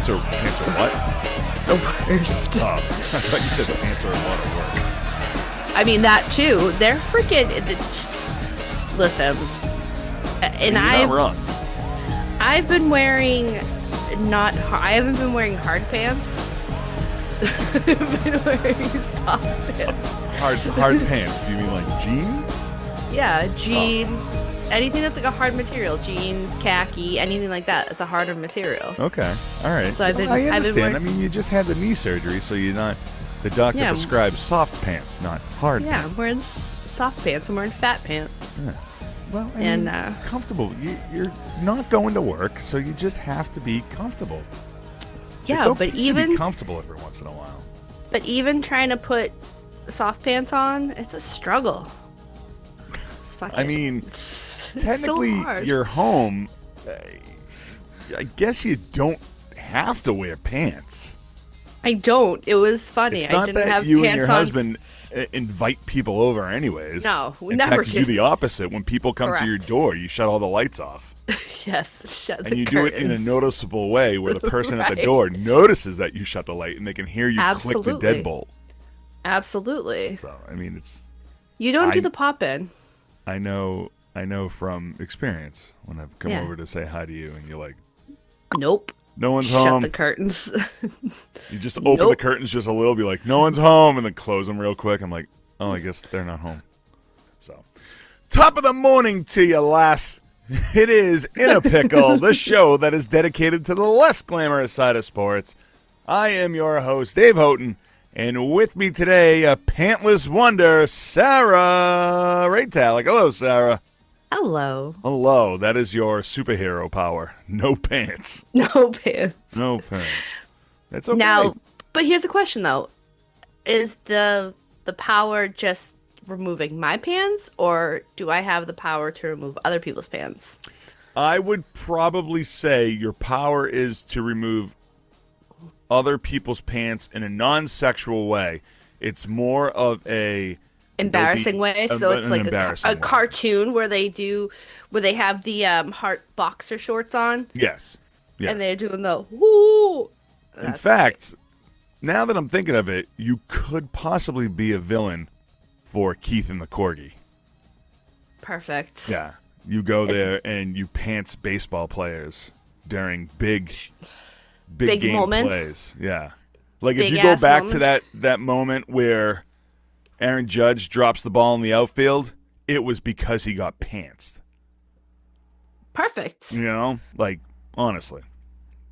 Pants are what? The worst. Oh, I thought you said the pants are a lot of work. I mean, that too. They're freaking. Listen, and You're not wrong. I've been wearing I haven't been wearing hard pants. I've been wearing soft pants. Hard pants. Do you mean like jeans? Yeah, jeans. Anything that's like a hard material, jeans, khaki, anything like that. It's a harder material. Okay, all right. So I've been. I understand. I mean, you just had the knee surgery, so you're not. The doctor prescribes soft pants, not hard. Yeah, pants. I'm wearing soft pants. I'm wearing fat pants. Yeah. Well, I mean, comfortable. You're not going to work, so you just have to be comfortable. Yeah, it's okay but even to be comfortable every once in a while. But even trying to put soft pants on, it's a struggle. It's fucking. I mean, technically, so hard. you're home. I guess you don't have to wear pants. I don't. It was funny. It's not I didn't that have you pants and your on. husband invite people over anyways. No, we in never fact, you do did. the opposite. When people come Correct. to your door, you shut all the lights off. Yes, shut the And you curtains. do it in a noticeable way where the person at the Right. door notices that you shut the light and they can hear you click the Absolutely. deadbolt. Absolutely. So, I mean, it's... You don't do the pop-in. I know from experience when I've come Yeah. over to say hi to you and you're like, Nope. no one's Shut home. the curtains. You just open the curtains just a little, be like, no one's home, and then close them real quick. I'm like, oh, I guess they're not home. So, top of the morning to you, lass. It is In a Pickle, the show that is dedicated to the less glamorous side of sports. I am your host, Dave Houghton, and with me today, a pantless wonder, Sarah Raytalic. Hello, Sarah. Hello. Hello. That is your superhero power. No pants. No pants. No pants. That's okay. Now, but here's the question though: is the power just removing my pants, or do I have the power to remove other people's pants? I would probably say your power is to remove other people's pants in a non-sexual way. It's more of a embarrassing way. So it's like a cartoon where they have the heart boxer shorts on. Yes. And they're doing the whoo. In fact, now that I'm thinking of it, you could possibly be a villain for Keith and the Corgi. Perfect. Yeah. You go there and you pants baseball players during big game moments. plays. Yeah. Like if Big you go ass back to moments. that moment where Aaron Judge drops the ball in the outfield, it was because he got pantsed. Perfect. You know? Like, honestly.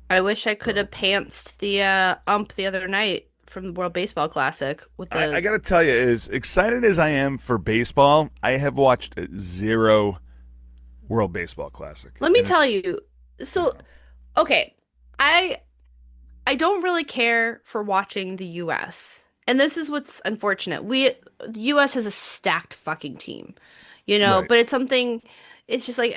I wish I could have pantsed the ump the other night from the World Baseball Classic with the I got to tell you, as excited as I am for baseball, I have watched zero World Baseball Classic. Let me tell you. So, okay, I don't really care for watching the U.S. And this is what's unfortunate. The U.S. has a stacked fucking team, you know, Right. but it's something, it's just like,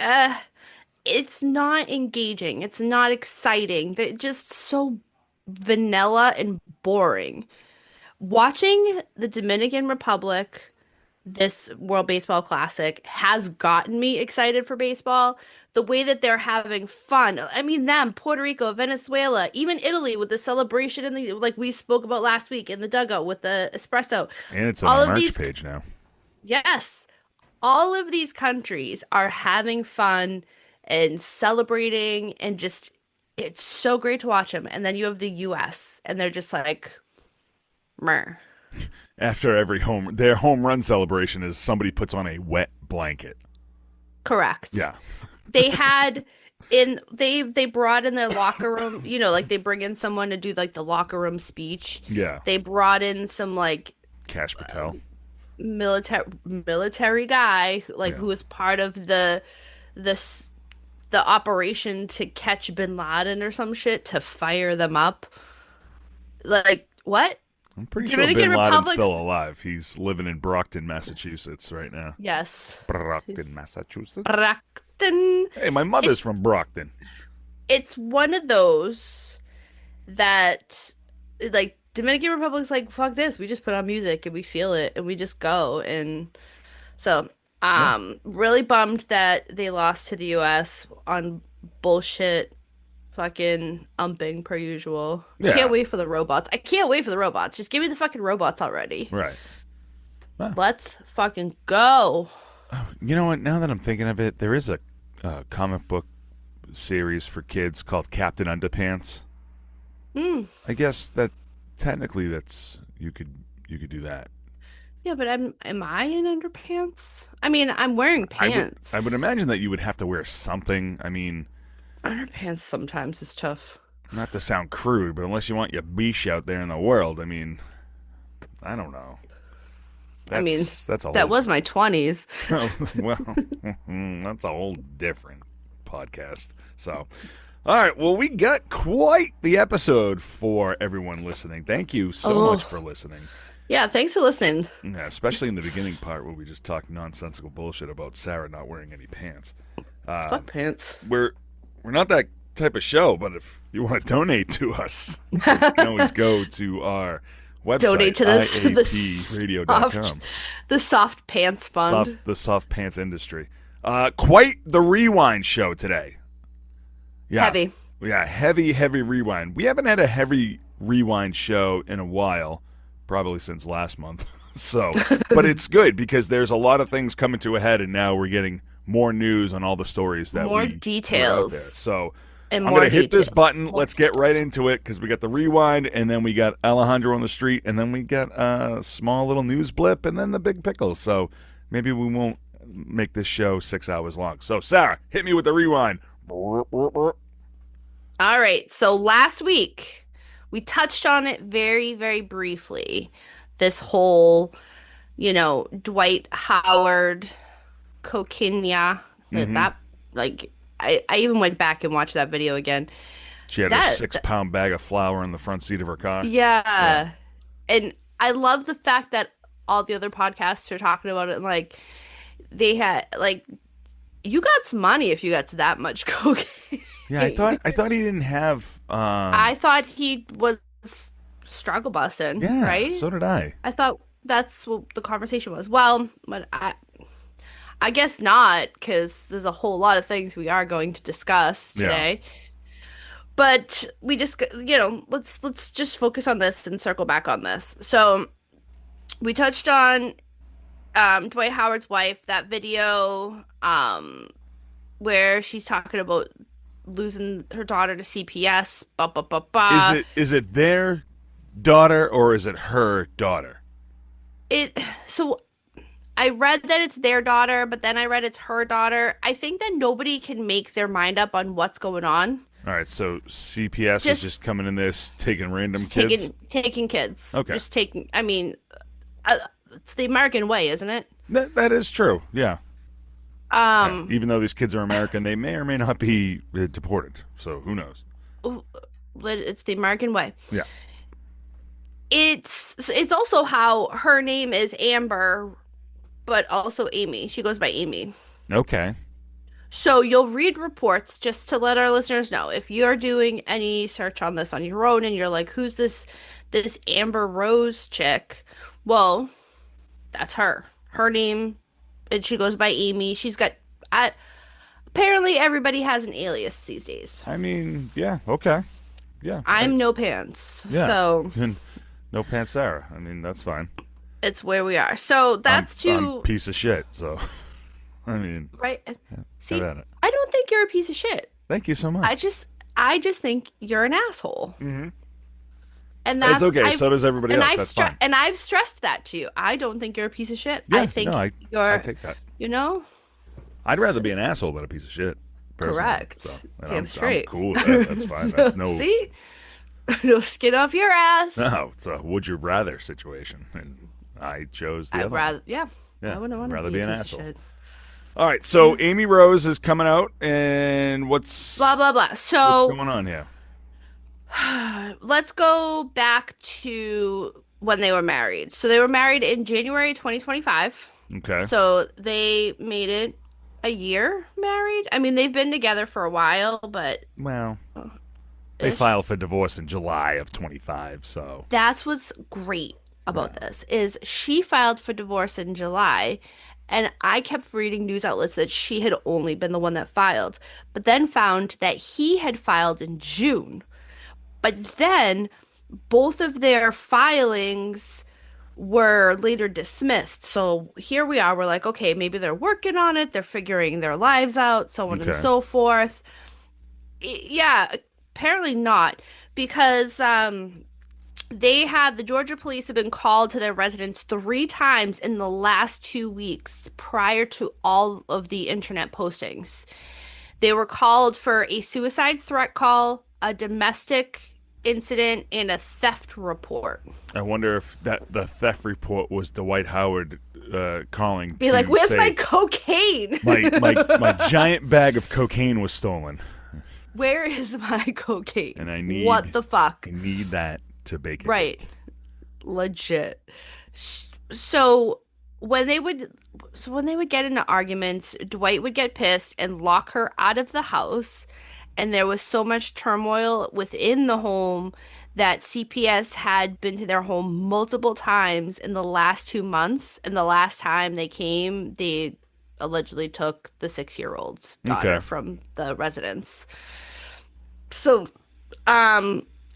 it's not engaging. It's not exciting. They're just so vanilla and boring. Watching the Dominican Republic, this World Baseball Classic, has gotten me excited for baseball. The way that they're having fun. I mean, them, Puerto Rico, Venezuela, even Italy with the celebration like we spoke about last week in the dugout with the espresso. And it's on the merch page now. Yes. All of these countries are having fun and celebrating, and just, it's so great to watch them. And then you have the U.S. and they're just like, meh. After their home run celebration is somebody puts on a wet blanket. Correct. Yeah. They brought in their locker room, you know, like they bring in someone to do like the locker room speech. Yeah. They brought in some like Cash Patel. military guy, like who was part of the operation to catch Bin Laden or some shit, to fire them up. Like, what? I'm pretty Dominican sure Bin Laden's Republic's still alive. He's living in Brockton, Massachusetts right now. Yes. Brockton, Massachusetts. Brockton. Hey, my mother's from Brockton. It's one of those that, like, Dominican Republic's like, fuck this. We just put on music and we feel it and we just go. And so, really bummed that they lost to the U.S. on bullshit fucking umping per usual. Yeah. Can't wait for the robots. I can't wait for the robots. Just give me the fucking robots already. Right. Well, Let's fucking go. you know what? Now that I'm thinking of it, there is a comic book series for kids called Captain Underpants. I guess that technically that's you could do that. Yeah, but am I in underpants? I mean, I'm wearing pants. I would imagine that you would have to wear something. I mean, Underpants sometimes is tough. not to sound crude, but unless you want your beesh out there in the world, I mean, I don't know. That whole, was my 20s. well, that's a whole different podcast. So, all right, well, we got quite the episode for everyone listening. Thank you so much for listening. Yeah, thanks for listening. Yeah, especially in the beginning part where we just talked nonsensical bullshit about Sarah not wearing any pants. Fuck pants. We're not that type of show, but if you want to donate to us, you can always go to our website, donate to this IAPradio.com. The soft pants fund. The soft pants industry. Quite the rewind show today. Yeah. Heavy. Yeah, heavy rewind. We haven't had a heavy rewind show in a while, probably since last month. So, but it's good because there's a lot of things coming to a head, and now we're getting more news on all the stories that more we details. Put out there. So and I'm more going to hit this details. button. Let's get right into it because we got the rewind, and then we got Alejandro on the street, and then we got a small little news blip, and then the big pickle. So maybe we won't make this show 6 hours long. So Sarah, hit me with the rewind. All right. So last week we touched on it very, very briefly. This whole, Dwight Howard, cocaine, that, like, I even went back and watched that video again. She had a 6-pound bag of flour in the front seat of her car. Yeah. And I love the fact that all the other podcasts are talking about it. And, like, they had, like, you got some money if you got that much cocaine. Yeah, I thought he didn't have. I thought he was struggle busting. Yeah, right. So did I. I thought that's what the conversation was. Well, but I guess not, because there's a whole lot of things we are going to discuss today. Yeah. But we just, let's just focus on this and circle back on this. So we touched on Dwight Howard's wife, that video where she's talking about losing her daughter to CPS. Is it their daughter or is it her daughter? So I read that it's their daughter, but then I read it's her daughter. I think that nobody can make their mind up on what's going on. All right, so CPS is just coming in this, taking random kids? Taking kids. Okay. Just taking, it's the American way, isn't it? That is true, yeah. Yeah. Even though these kids are American, they may or may not be deported, so who knows? But it's the American way. Yeah. It's also how her name is Amber, but also Amy. She goes by Amy. Okay. So you'll read reports, just to let our listeners know, if you're doing any search on this on your own and you're like, who's this Amber Rose chick? Well, that's her. Her name, and she goes by Amy. She's got, apparently everybody has an alias these days. I mean, yeah, okay. Yeah. I'm No Pants. Yeah. So. No Pants Sarah. I mean, that's fine. It's where we are. So that's I'm piece of shit, so. I mean, right. Yeah, see, I don't think you're a piece of shit. Thank you so much. I just think you're an asshole. Mm-hmm. And that's okay. So does everybody else. That's fine. And I've stressed that to you. I don't think you're a piece of shit. Yeah, I think I take that. I'd rather be an asshole than a piece of shit. Personally. Correct. So, Damn straight. I'm cool with that. That's fine. That's no. See, no skin off your ass. No, it's a would you rather situation, and I chose the other. I wouldn't want to rather be an a piece asshole. of shit. All right, so Amy Rose is coming out, and what's blah blah blah. So what's going on here? Let's go back to when they were married. So they were married in January 2025. Okay. So they made it a year married. I mean, they've been together for a while, but they filed for divorce in July of 25. So that's what's great about this is she filed for divorce in July. And I kept reading news outlets that she had only been the one that filed, but then found that he had filed in June. But then both of their filings were later dismissed. So here we are. We're like, okay, maybe they're working on it. They're figuring their lives out, so on and Okay. so forth. Yeah, apparently not, because the Georgia police have been called to their residence 3 times in the last 2 weeks prior to all of the internet postings. They were called for a suicide threat call, a domestic incident, and a theft report. I wonder if the theft report was Dwight Howard calling Be to like, where's say my cocaine? my giant bag of cocaine was stolen, Where is my cocaine? and I need What the fuck? I need that to bake a Right. cake. Legit. So when they would when they would get into arguments, Dwight would get pissed and lock her out of the house, and there was so much turmoil within the home that CPS had been to their home multiple times in the last 2 months, and the last time they came, they allegedly took the 6-year-old's daughter Okay. from the residence. So,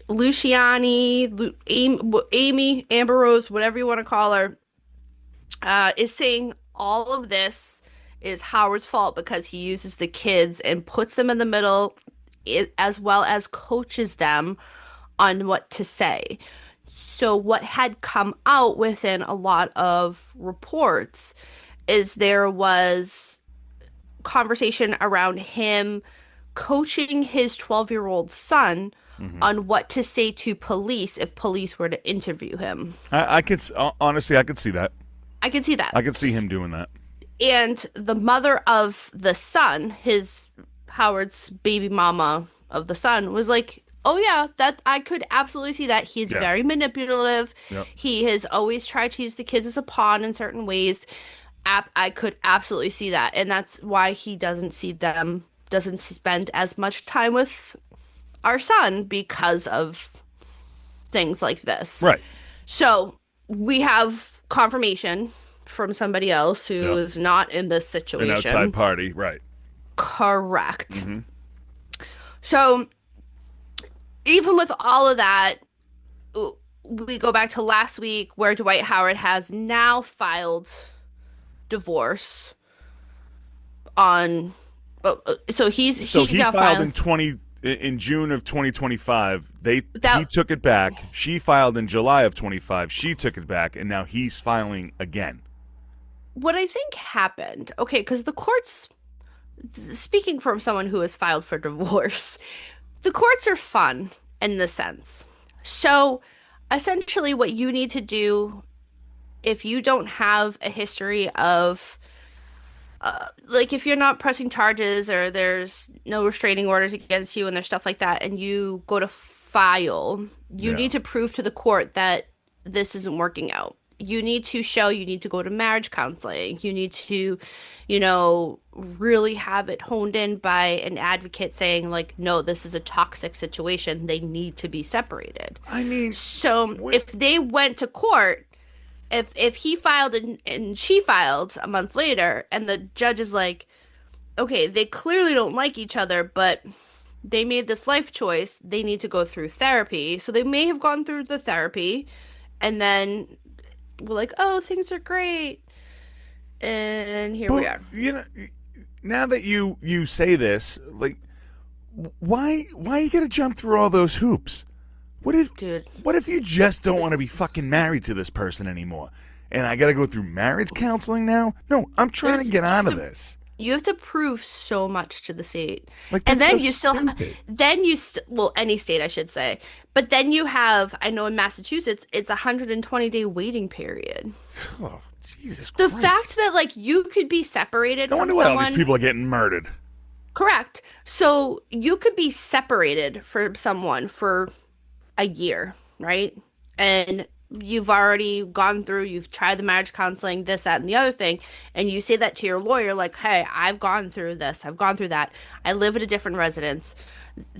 Luciani, Amy, Amber Rose, whatever you want to call her, is saying all of this is Howard's fault because he uses the kids and puts them in the middle, as well as coaches them on what to say. So, what had come out within a lot of reports is there was conversation around him coaching his 12-year-old son on what to say to police if police were to interview him. I could honestly, I could see that. I can see that. I could see him doing that. And the mother of the son, Howard's baby mama of the son, was like, "Oh yeah, that I could absolutely see that. He's Yeah. very manipulative. Yep. He has always tried to use the kids as a pawn in certain ways. I could absolutely see that, and that's why he doesn't spend as much time with our son because of things like this." Right. So we have confirmation from somebody else who Yep. is not in this An situation. outside party. Right. Correct. So even with all of that, we go back to last week where Dwight Howard has now filed divorce on. So he's So he now filed filing. in June of 2025. He That took it back. She filed in July of 25. She took it back, and now he's filing again. what I think happened. Okay, because the courts, speaking from someone who has filed for divorce, the courts are fun in the sense. So essentially, what you need to do if you don't have a history of like if you're not pressing charges or there's no restraining orders against you and there's stuff like that and you go to file, you Yeah. need to prove to the court that this isn't working out. You need to show, you need to go to marriage counseling. You need to, really have it honed in by an advocate saying like, no, this is a toxic situation. They need to be separated. I mean, So Wait. if they went to court, if he filed and she filed a month later, and the judge is like, okay, they clearly don't like each other, but they made this life choice. They need to go through therapy. So they may have gone through the therapy, and then we're like, oh, things are great, and here we are. Now that you say this, like, why you gotta jump through all those hoops? Dude, What if you just don't want to be fucking married to this person anymore? And I gotta go through marriage counseling now? No, I'm trying to get out of this. you have to prove so much to the state. Like, And that's then so you still stupid. well, any state I should say. But then you have, I know in Massachusetts it's a 120-day waiting period. Oh, Jesus The Christ. fact that like you could be separated No from wonder why all these someone, people are getting murdered. correct. So you could be separated from someone for a year, right? And you've already gone through, you've tried the marriage counseling, this, that, and the other thing, and you say that to your lawyer, like, hey, I've gone through this, I've gone through that, I live at a different residence,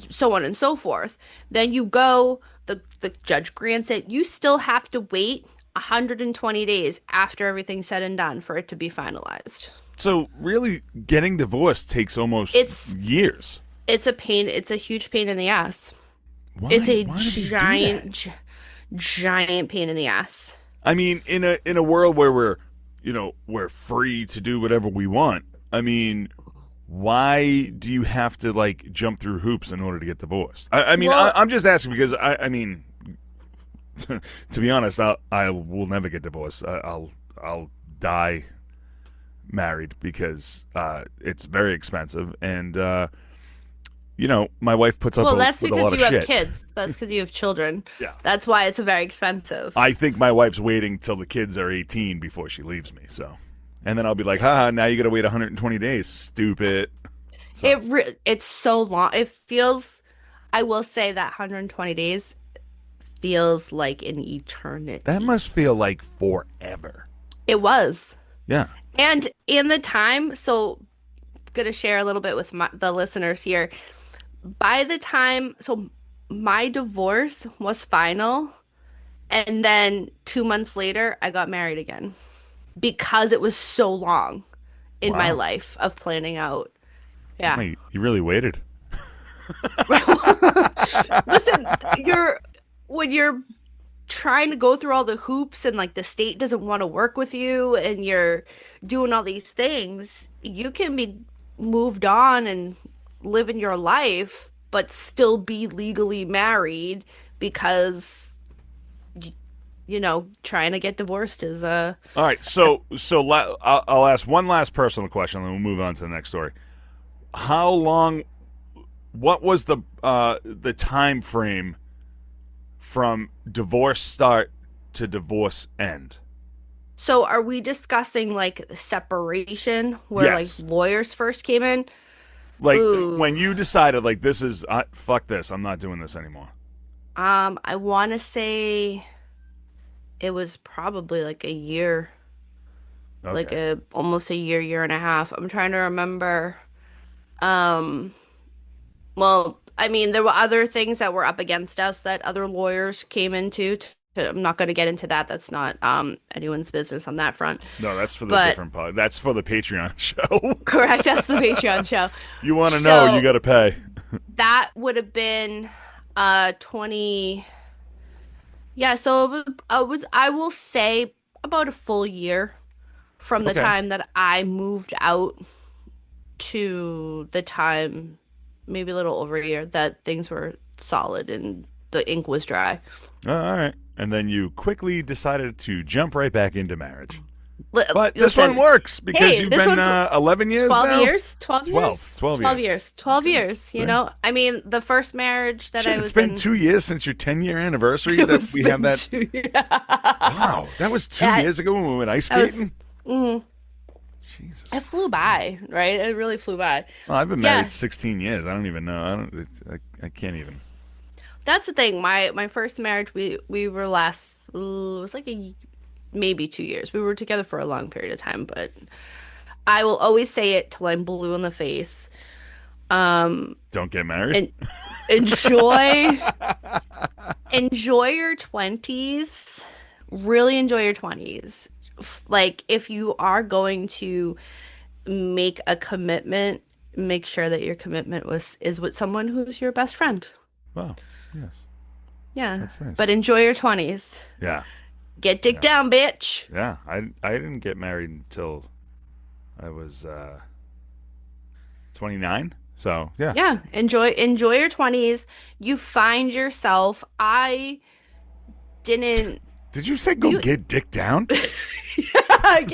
so on and so forth. Then you go, the judge grants it, you still have to wait 120 days after everything's said and done for it to be finalized. So really, getting divorced takes almost It's years. it's a pain. It's a huge pain in the ass. Why? It's a Why do they do that? giant pain in the ass. I mean, in a world where we're free to do whatever we want. I mean, why do you have to like jump through hoops in order to get divorced? I mean, Well, I'm just asking because I mean, to be honest, I will never get divorced. I'll die married because it's very expensive, and my wife puts up that's with a because lot of you have shit. kids. That's because you have children. Yeah. That's why it's very expensive. I think my wife's waiting till the kids are 18 before she leaves me. So, and then I'll be like, haha, now you got to wait 120 days. Stupid. So, It's so long. It feels, I will say that 120 days feels like an eternity. that must feel like forever. It was. Yeah. And in the time, so gonna share a little bit with the listeners here. By the time, so my divorce was final, and then 2 months later, I got married again because it was so long in my Wow. life of planning out. Yeah. Wait, you really waited? Listen, when you're trying to go through all the hoops and like the state doesn't want to work with you and you're doing all these things, you can be moved on and living your life, but still be legally married because trying to get divorced is All right. I'll ask one last personal question, and then we'll move on to the next story. How long? What was the time frame from divorce start to divorce end? So are we discussing like separation where Yes. like lawyers first came in? Like Ooh. when you decided, like, this is fuck this, I'm not doing this anymore. I want to say it was probably like a year, like Okay. almost a year and a half. I'm trying to remember. Um, well, I mean, there were other things that were up against us that other lawyers came into. I'm not going to get into that. That's not anyone's business on that front. No, that's for the But different part. That's for the Patreon show. correct, that's the Patreon show. You want to know, you So got to pay. that would have been 20. Yeah, so I will say about a full year from the Okay. time that I moved out to the time, maybe a little over a year, that things were solid and the ink was dry. All right. And then you quickly decided to jump right back into marriage. Li- But this one Listen, works because hey, you've this been one's 11 years 12 now? years, 12 12. years, 12 12 years. years, 12 years, See? I mean, the first marriage that Shit, I it's was been in, 2 years since your 10-year anniversary it that was we have been that. 2 years. Wow. That was 2 Yeah, years ago when we went ice I was, skating? mm, Jesus. it flew by, right? It really flew by. Well, I've been married Yeah, 16 years. I don't even know. I can't even. that's the thing. My first marriage, we were it was like maybe 2 years. We were together for a long period of time, but I will always say it till I'm blue in the face. Don't get married? And enjoy enjoy your 20s. Really enjoy your 20s. Like if you are going to make a commitment, make sure that your commitment is with someone who's your best friend. Wow. Yes. Yeah. That's nice. But enjoy your 20s. Yeah. Get dick down, bitch. Yeah. I didn't get married until I was 29. So, yeah. Yeah, enjoy your 20s. You find yourself. I didn't Did you say go you get dick down? get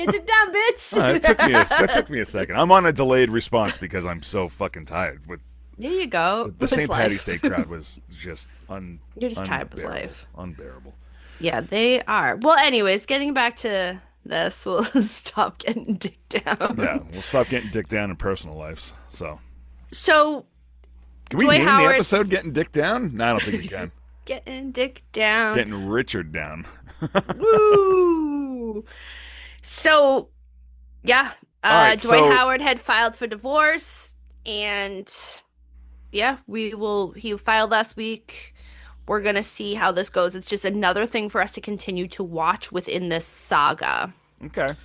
dick down, bitch. That took me a second. I'm on a delayed response because I'm so fucking tired. There you go. The With St. Patty's life. Day crowd was just You're just tired with unbearable. life. Unbearable. Yeah, they are. Well, anyways, getting back to this, we'll stop getting dick Yeah, down. we'll stop getting dick down in personal lives. So, So, can we Dwight name the Howard episode "Getting Dick Down"? No, I don't think we can. getting dick down. Getting Richard down. Woo! So, yeah, All right, Dwight so Howard had filed for divorce, and yeah, he filed last week. we're gonna see how this goes. It's just another thing for us to continue to watch within this saga. Okay.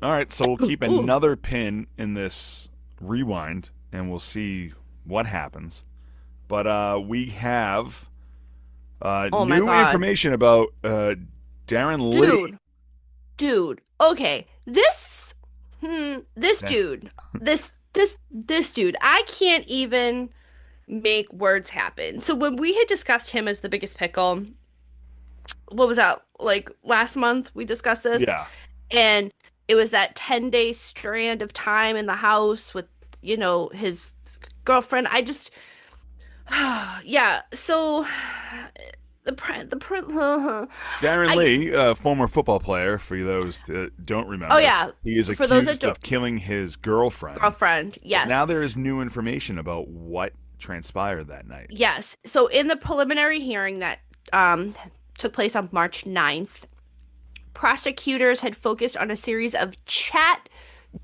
All right, so we'll keep Ooh. another pin in this rewind, and we'll see what happens. But we have Oh my new God. information about Darron Lee. Dude, dude. Okay. This dude. This dude. I can't even make words happen. So when we had discussed him as the biggest pickle, what was that? Like last month we discussed this, Yeah. and it was that 10-day strand of time in the house with, his girlfriend. Yeah, so Darron I Lee, former football player, for those that don't oh remember, yeah, he is for those that accused don't of killing his girlfriend. girlfriend, But yes. now there is new information about what transpired that night. Yes. So in the preliminary hearing that um took place on March 9th, prosecutors had focused on a series of chat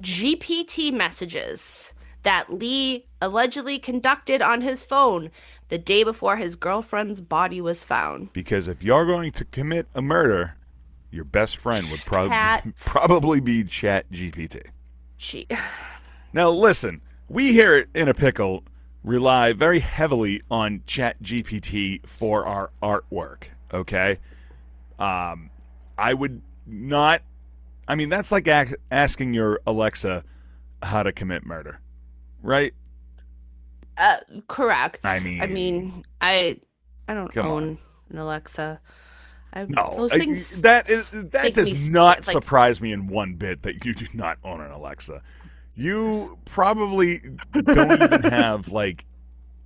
GPT messages that Lee allegedly conducted on his phone the day before his girlfriend's body was found. Because if you're going to commit a murder, your best friend would Chat probably be ChatGPT. G Now, listen, we here at In a Pickle rely very heavily on ChatGPT for our artwork, okay? I would not, I mean, that's like asking your Alexa how to commit murder, right? Correct. I I mean, mean, I don't come on. own an Alexa. No, Those things that make me does not scared. Like, surprise me in one bit that you do not own an Alexa. You probably don't even have like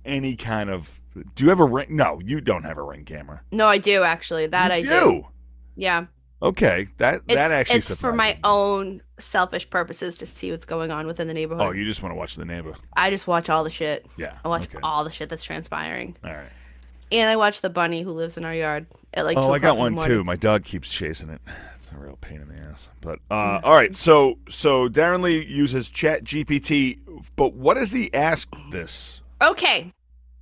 any kind of. Do you have a ring? No, you don't have a Ring camera. no, I do actually. That You I do. do. Yeah. Okay, that actually It's for surprises my me. own selfish purposes to see what's going on within the Oh, neighborhood. you just want to watch the neighbor? I just watch all the shit. Yeah. I watch Okay. all the shit that's transpiring. All right. And I watch the bunny who lives in our yard at like Oh, 2 I got o'clock in the one morning. too. My dog keeps chasing it. It's a real pain in the ass. But all right, so Darron Lee uses Chat GPT, but what does he ask this? Okay.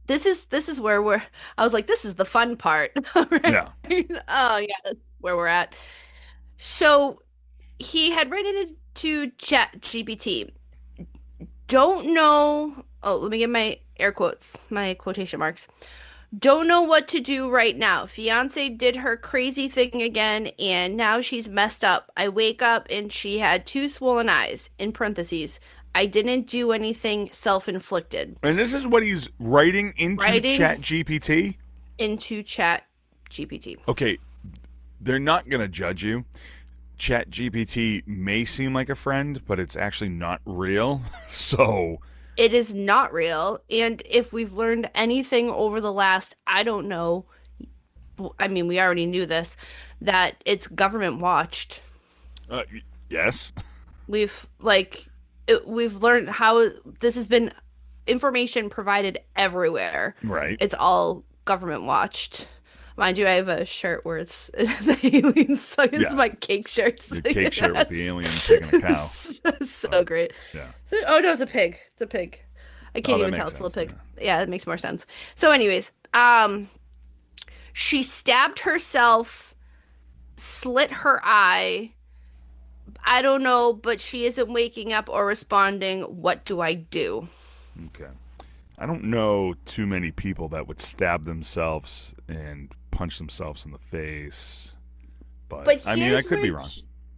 This is where we're I was like, this is the fun part. Right? Yeah. Oh yeah, that's where we're at. So he had written into Chat GPT. Don't know. Oh, let me get my air quotes, my quotation marks. Don't know what to do right now. Fiance did her crazy thing again, and now she's messed up. I wake up and she had two swollen eyes. In parentheses, I didn't do anything self-inflicted. And this is what he's writing into Writing Chat GPT. into Chat GPT. Okay, they're not going to judge you. Chat GPT may seem like a friend, but it's actually not real. So, It is not real, and if we've learned anything over the last, I don't know, I mean, we already knew this, that it's government watched. yes. We've learned how this has been information provided everywhere. Right. It's all government watched. Mind you, I have a shirt where it's the aliens, so it's Yeah. my cake shirt. The cake shirt with the alien taking a cow. So great. Yeah. So, oh no, it's a pig. It's a pig. I can't Oh, that even tell makes it's a little sense, pig. Yeah, it makes more sense. So, anyways, she stabbed herself, slit her eye. I don't know, but she isn't waking up or responding. What do I do? Okay. I don't know too many people that would stab themselves and punch themselves in the face. But I mean, I could be wrong.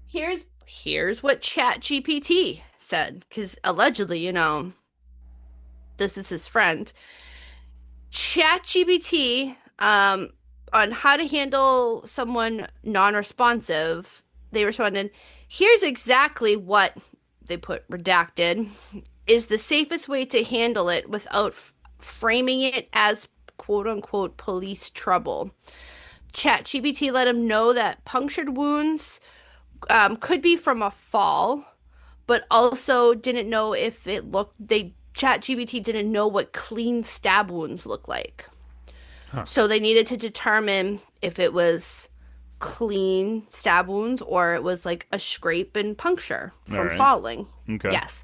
Here's what ChatGPT said, because allegedly, this is his friend. ChatGPT, on how to handle someone non-responsive, they responded, here's exactly what they put redacted is the safest way to handle it without framing it as quote unquote police trouble. ChatGPT let him know that punctured wounds could be from a fall, but also didn't know if it looked, ChatGPT didn't know what clean stab wounds look like. Huh. So they needed to determine if it was clean stab wounds or it was like a scrape and puncture All from right. falling. Okay. Yes.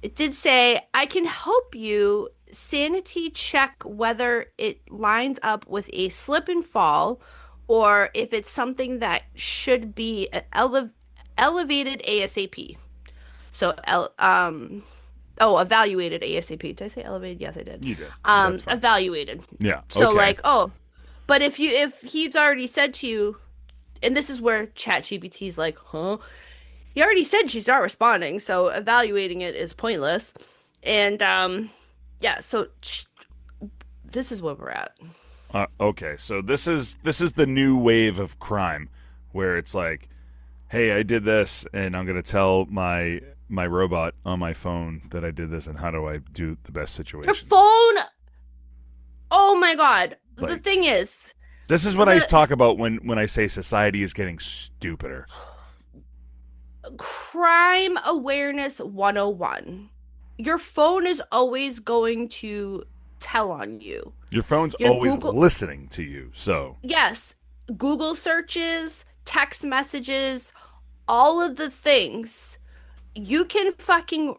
It did say, I can help you sanity check whether it lines up with a slip and fall or if it's something that should be elevated ASAP. So, evaluated ASAP. Did I say elevated? Yes, I did. You did. That's fine. Evaluated. Yeah. So Okay. like, oh, but if he's already said to you, and this is where ChatGPT's like, huh? He already said she's not responding, so evaluating it is pointless. And yeah, so this is where we're at. Okay. So this is the new wave of crime, where it's like, hey, I did this, and I'm gonna tell my robot on my phone that I did this, and how do I do the best Your situation? phone. Oh my God. The Like, thing is, this is what I the talk about when I say society is getting stupider. crime awareness 101. Your phone is always going to tell on you. Your phone's Your always Google, listening to you, so yes, Google searches, text messages, all of the things. You can fucking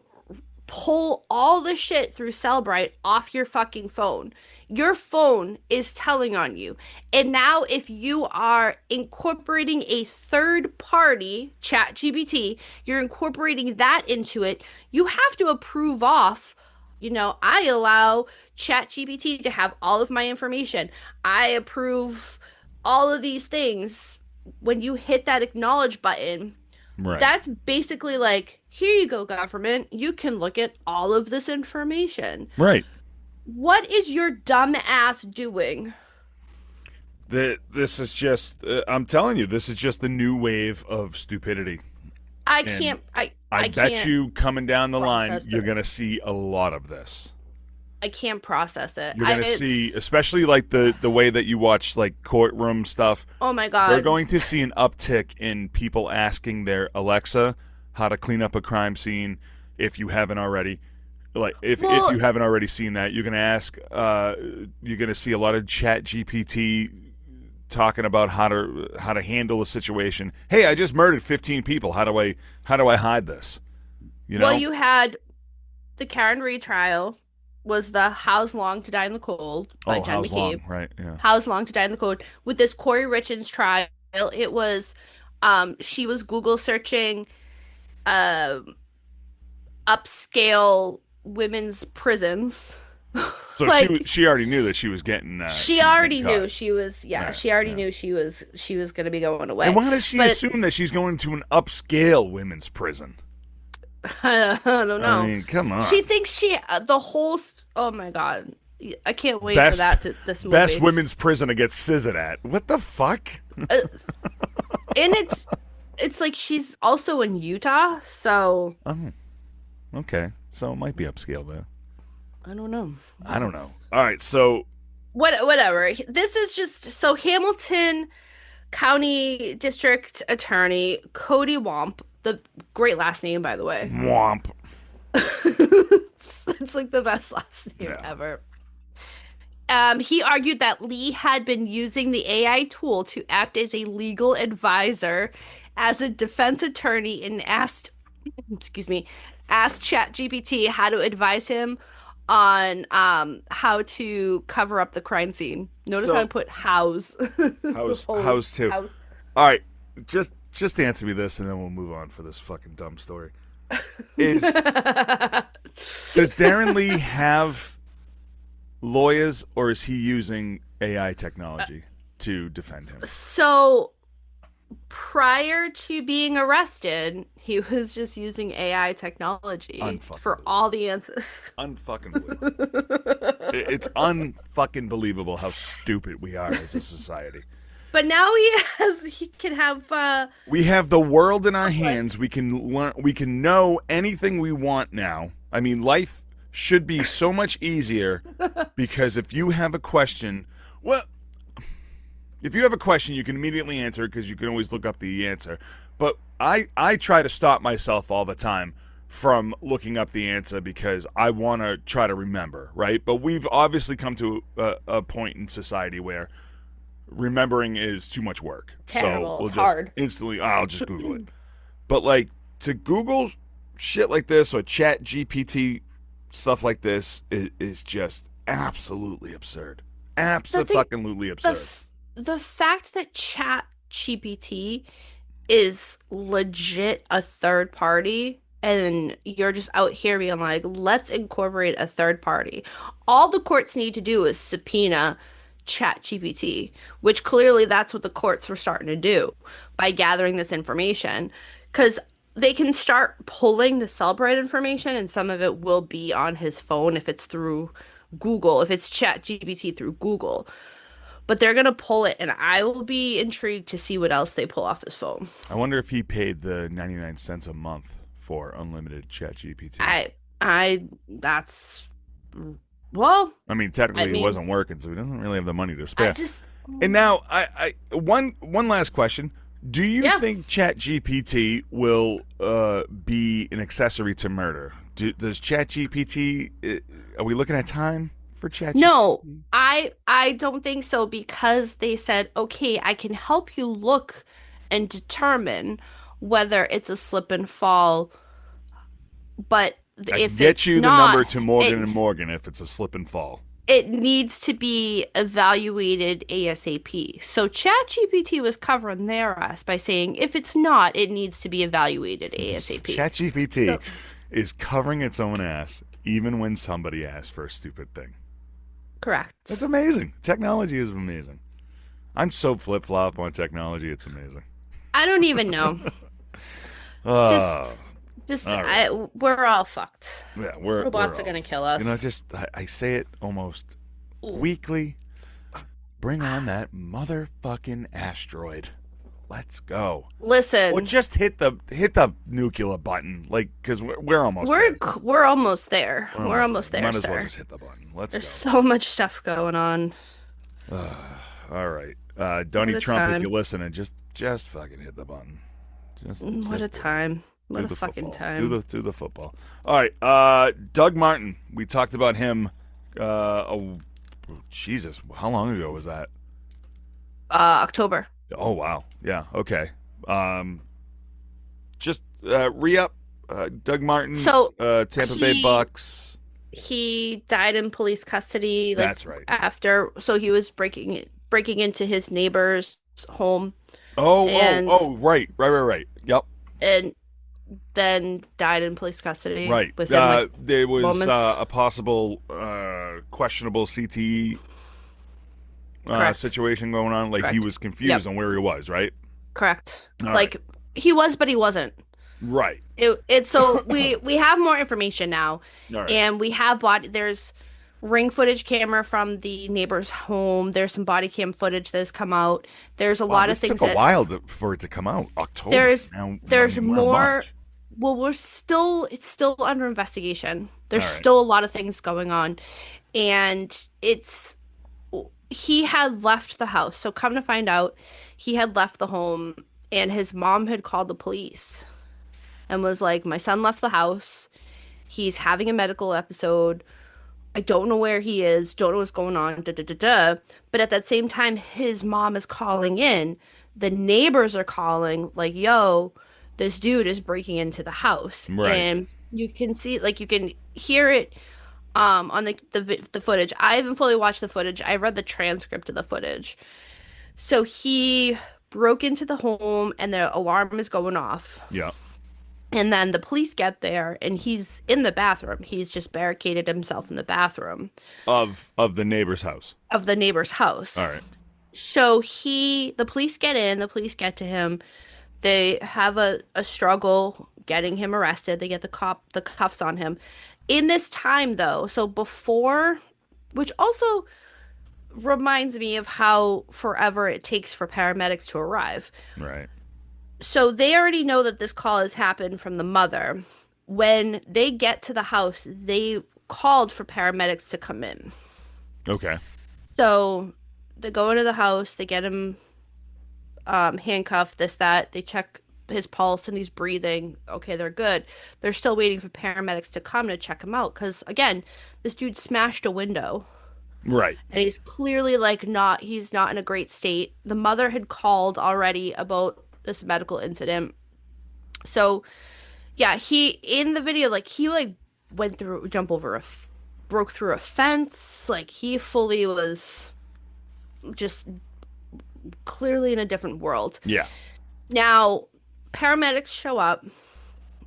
pull all the shit through Cellbrite off your fucking phone. Your phone is telling on you. And now, if you are incorporating a third party, ChatGPT, you're incorporating that into it, you have to approve off. I allow ChatGPT to have all of my information. I approve all of these things. When you hit that acknowledge button, right. that's basically like, here you go, government. You can look at all of this information. Right. What is your dumb ass doing? This is just, I'm telling you, this is just the new wave of stupidity. I And can't. I bet can't you coming down the line, process you're it. going to see a lot of this. I can't process it. You're going to see, especially like the way that you watch like courtroom stuff, Oh my we're God. going to see an uptick in people asking their Alexa how to clean up a crime scene if you haven't already. Like if Well, you haven't already seen that, you're going to ask you're going to see a lot of ChatGPT talking about how to handle a situation. Hey, I just murdered 15 people. How do I hide this? You know? well, you had the Karen Reed trial was the How's Long to Die in the Cold by Oh, Jen how's long? McCabe. Right, yeah. How's Long to Die in the Cold. With this Corey Richards trial, it was she was Google searching um upscale women's prisons. So Like she already knew that she was getting she already knew caught. she was, yeah, Yeah, she already yeah. knew she was going to be going away. And why does she But assume that she's going to an upscale women's prison? I don't I know. mean, come on. She thinks the whole oh my God. I can't wait for Best that this movie. best women's prison to get scissored at. What the fuck? Uh, and it's like she's also in Utah, so Oh, okay. So it might be upscale there. I don't know. I don't know. All right, so Whatever. This is just so Hamilton County District Attorney Cody Womp, the great last name, by the way. womp. It's like the best last name Yeah. ever. He argued that Lee had been using the AI tool to act as a legal advisor as a defense attorney and excuse me, asked ChatGPT how to advise him on how to cover up the crime scene. Notice how I So put house. how's too. House. All right, just answer me this, and then we'll move on for this fucking dumb story. Does Darron Lee have lawyers, or is he using AI technology to defend him? So prior to being arrested, he was just using AI technology for all the answers. Unfucking believable. It's unfucking believable how stupid we are as a society. But now he can have We have the world in our hands. We can learn. We can know anything we want now. I mean, life should be so much easier because if you have a question, well, if you have a question, you can immediately answer it because you can always look up the answer. But I try to stop myself all the time from looking up the answer because I want to try to remember, right? But we've obviously come to a point in society where remembering is too much work. terrible. So we'll It's just hard. instantly, I'll just Google it. But like to Google shit like this or Chat GPT stuff like this is just absolutely absurd. The thing, Absolutely the absurd. f- the fact that ChatGPT is legit a third party, and you're just out here being like, let's incorporate a third party. All the courts need to do is subpoena ChatGPT, which clearly that's what the courts were starting to do by gathering this information. Because they can start pulling the Celebrate information, and some of it will be on his phone if it's through Google, if it's ChatGPT through Google. But they're gonna pull it, and I will be intrigued to see what else they pull off his phone. I wonder if he paid the 99 cents a month for unlimited ChatGPT. That's well, I mean, I technically, he mean, wasn't working, so he doesn't really have the money to I spare. just And now, one last question: do you yeah. think ChatGPT will be an accessory to murder? Does ChatGPT? Are we looking at time for No, ChatGPT? I don't think so because they said, okay, I can help you look and determine whether it's a slip and fall, but I can if get it's you the number not, to Morgan it and Morgan if it's a slip and fall. it needs to be evaluated ASAP. So ChatGPT was covering their ass by saying if it's not, it needs to be evaluated ASAP. ChatGPT So is covering its own ass even when somebody asks for a stupid thing. It's correct. amazing. Technology is amazing. I'm so flip flop on technology. It's amazing. I don't even know. Oh, Just all right. we're all fucked. Yeah, we're Robots are all. gonna kill us. Just I say it almost Ooh. weekly. Bring on that motherfucking asteroid. Let's go. Or Listen, just hit the nuclear button, like because we're almost there. we're almost there. We're We're almost almost there. there, Might as well sir. just hit the button. Let's There's go. so much stuff going on. All right, What Donnie a Trump, if time. you're listening, just fucking hit the button. What a Just time. do What a the fucking football. time. Do the football. All right, Doug Martin. We talked about him. Oh, Jesus, how long ago was that? October. Oh wow, yeah, okay. Um, just re-up. Doug Martin, So Tampa Bay he Bucks. he died in police custody like That's right. after so he was breaking into his neighbor's home and Right. Yep, and then died in police custody right. within like There was moments. a possible questionable CTE Correct. situation going on. Like he Correct. was confused Yep. on where he was. Right. Correct. All right. Like he was, but he wasn't. Right. It's so we have more information now, All right. and we have body. There's ring footage camera from the neighbor's home. There's some body cam footage that has come out. There's a Wow, lot of this things took a that while for it to come out. October. there's Now, I there's mean, we're in more. March. Well, it's still under investigation. All There's right. still a lot of things going on, and it's he had left the house. So come to find out, he had left the home, and his mom had called the police and was like, "My son left the house. He's having a medical episode. I don't know where he is. Don't know what's going on." Da, da, da, da. But at that same time, his mom is calling in. The neighbors are calling, like, "Yo, this dude is breaking into the house." Right. And you can see, like, you can hear it on the footage. I haven't fully watched the footage. I read the transcript of the footage. So he broke into the home and the alarm is going off. Yeah. And then the police get there and he's in the bathroom. He's just barricaded himself in the bathroom Of the neighbor's house. of the neighbor's house. All right. So the police get in, the police get to him. They have a struggle getting him arrested. They get the cuffs on him. In this time though, so before, which also reminds me of how forever it takes for paramedics to arrive. Right. So they already know that this call has happened from the mother. When they get to the house, they called for paramedics to come in. Okay. So they go into the house, they get him handcuffed, this, that. They check his pulse and he's breathing. Okay, they're good. They're still waiting for paramedics to come to check him out. Because, again, this dude smashed a window. Right. And he's clearly he's not in a great state. The mother had called already about this medical incident. So, yeah, in the video, like, he, like, broke through a fence. Like he fully was just clearly in a different world. Yeah. Now, paramedics show up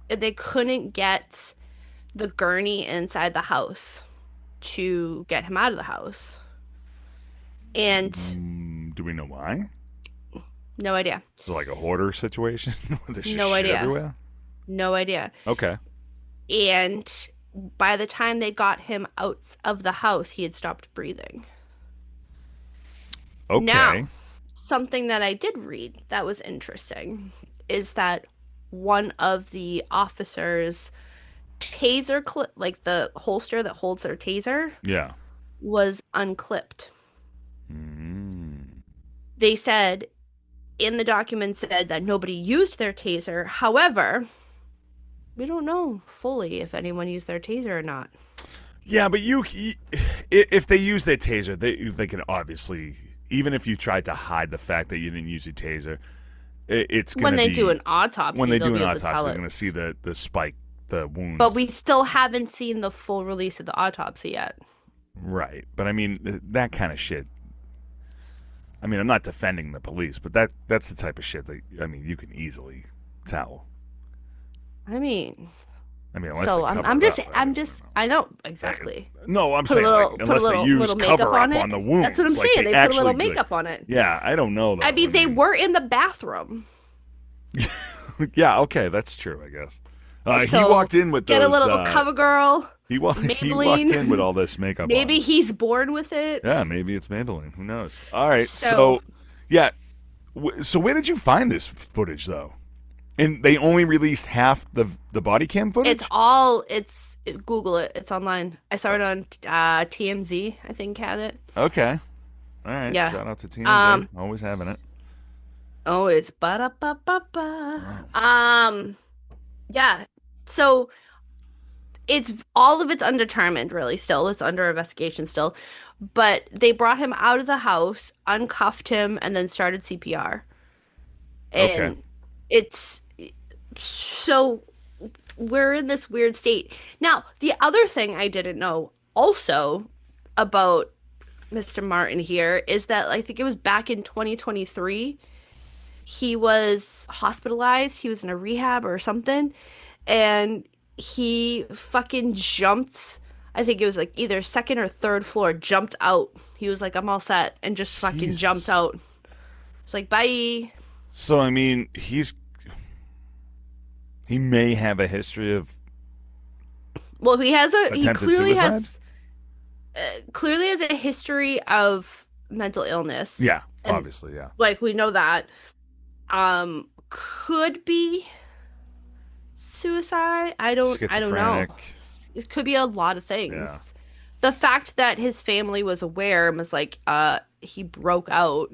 and they couldn't get the gurney inside the house to get him out of the house. And Do we know why? no idea. Is it like a hoarder situation? There's just No shit idea. everywhere? No idea. Okay. And by the time they got him out of the house, he had stopped breathing. Okay. Now, something that I did read that was interesting is that one of the officers' taser clip, like the holster that holds their taser, Yeah. was unclipped. Mm. They said in the document said that nobody used their taser. However, we don't know fully if anyone used their taser or not. Yeah, but if they use their taser, they can obviously, even if you tried to hide the fact that you didn't use your taser, it's going to be... When they do an autopsy, when they they'll do be an able to autopsy, tell they're it. going to see the spike, the wounds. But we still haven't seen the full release of the autopsy yet. Right. But I mean, that kind of shit. I mean, I'm not defending the police, but that's the type of shit that, I mean, you can easily tell. I mean, unless so they cover I'm it just, up, I'm just, I know exactly. No, I'm Put a saying little- like, put a unless little- they use little makeup cover up on it. on the wounds. That's what I'm like, saying. They put a little actually, makeup on it. Yeah, I don't know though. I mean, they were in the bathroom. Yeah, okay, that's true, I guess. He So, walked in with those. Get a little cover girl. He walked Maybelline. in with all this makeup. Maybe on. he's born with it. Yeah, maybe it's Maybelline. Who knows? All right, So- yeah. So where did you find this footage though? And they only released half the body cam footage. It's Google it. It's online. I saw it on TMZ. I think had it. Okay. All right. Yeah. Shout out to TMZ. Always having it. Oh, it's ba-da-ba-ba-ba. Yeah. So all of it's undetermined, really. Still, it's under investigation still. But they brought him out of the house, uncuffed him, and then started CPR. And Okay. it's so we're in this weird state. Now, the other thing I didn't know also about Mr. Martin here is that I think it was back in 2023, he was hospitalized. He was in a rehab or something, and he fucking jumped. I think it was like either second or third floor, jumped out. He was like, I'm all set, and just fucking Jesus. jumped out. It's like, bye. So I mean, he may have a history of Well, he attempted suicide. Clearly has a history of mental illness. Yeah, And- obviously, yeah. Like we know that. Could be suicide. I don't know. Schizophrenic. It could be a lot of things. Yeah. The fact that his family was aware and was like, he broke out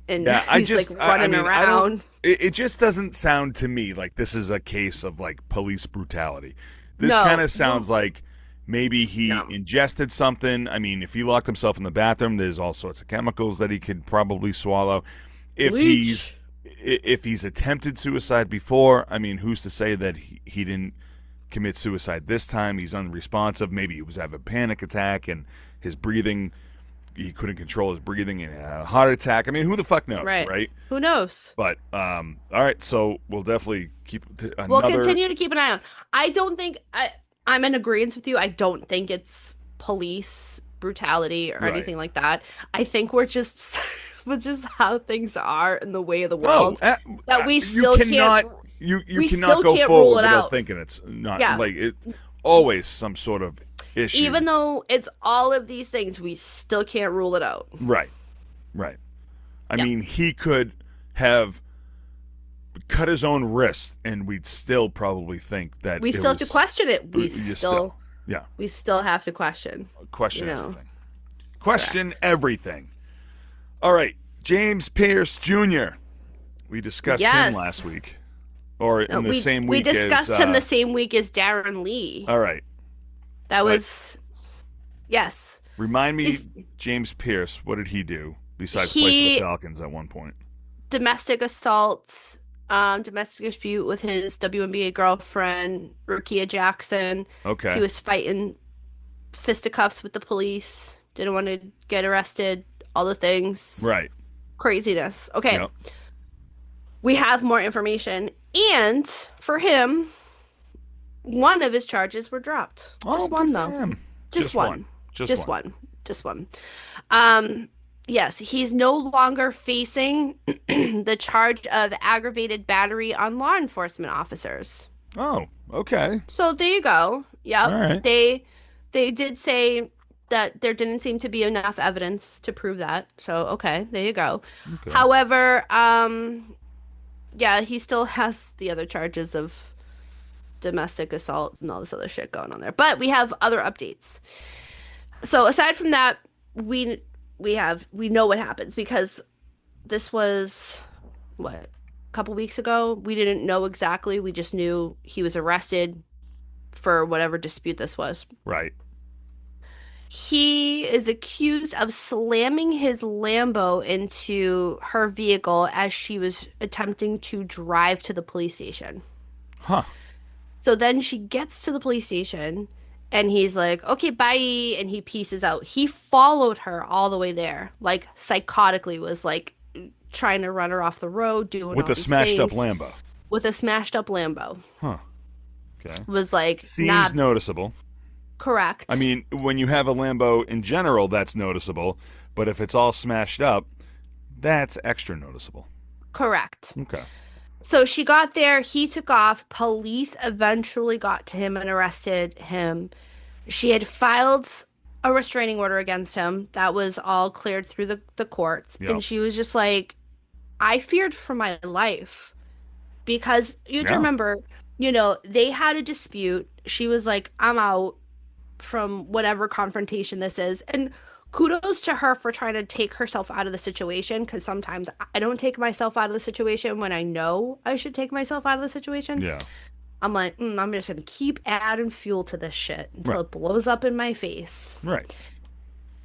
and Yeah, he's like running around. It just doesn't sound to me like this is a case of like police brutality. This No. kind of sounds like maybe he ingested something. I mean, if he locked himself in the bathroom, there's all sorts of chemicals that he could probably swallow. If Bleach. he's attempted suicide before, I mean, who's to say that he didn't commit suicide this time? He's unresponsive. Maybe he was having a panic attack and his breathing, he couldn't control his breathing and had a heart attack. I mean, who the fuck knows, right? Who knows? But all right, so we'll definitely keep another. We'll continue to keep an eye on. I don't think I'm in agreement with you. I don't think it's police brutality or Right. anything like that. I think we're just it's just how things are in the way of the world. that we still can't. You we cannot still go can't rule forward it without out. thinking it's not Yeah. like it. Always some sort of issue. Even though it's all of these things, we still can't rule it out. Right. I mean, he could have cut his own wrist, and we'd still probably think that We it still have to was- question it. you still have to question. question you know. everything. Question everything. All right, James Pearce Jr. We discussed Yes. him last week, or in the we, same we week. discussed as, him the same week as Darron Lee. All right, That was yes. remind me, He's- James Pearce. What did he do besides He- play for the Falcons at one point? Domestic assault, domestic dispute with his WNBA girlfriend, Rukia Jackson. He Okay. was fighting fisticuffs with the police, didn't want to get arrested, all the things. Right. Craziness. Okay, Yep. we have more information. And for him, one of his charges were dropped. Oh, Just good one, for though. him. Just Just one. one. Just Just one. one. Just one. Um, yes, he's no longer facing the charge of aggravated battery on law enforcement officers. Oh, okay. So there you go. All Yep. right. They did say that there didn't seem to be enough evidence to prove that. So okay, there you go. Okay. However, yeah, he still has the other charges of domestic assault and all this other shit going on there. But we have other updates. So aside from that, we we know what happens because this was what, a couple weeks ago. We didn't know exactly. We just knew he was arrested for whatever dispute this was. Right. He is accused of slamming his Lambo into her vehicle as she was attempting to drive to the police station. Huh. So then she gets to the police station and he's like, okay, bye. And he pieces out. He followed her all the way there, like psychotically was like trying to run her off the road, doing With all a these smashed up things. Lambo. With a smashed up Lambo. Huh. Okay. Was like, Seems nah, noticeable. correct. I mean, when you have a Lambo in general, that's noticeable. But if it's all smashed up, that's extra noticeable. Correct. Okay. So she got there, he took off. Police eventually got to him and arrested him. She had filed a restraining order against him. That was all cleared through the courts. Yep. And she was just like, I feared for my life. Because you have to Yeah. remember, you know, they had a dispute. She was like, I'm out from whatever confrontation this is. And kudos to her for trying to take herself out of the situation because sometimes I don't take myself out of the situation when I know I should take myself out of the situation. Yeah. I'm like, I'm just gonna keep adding fuel to this shit until Right. it blows up in my face. Right.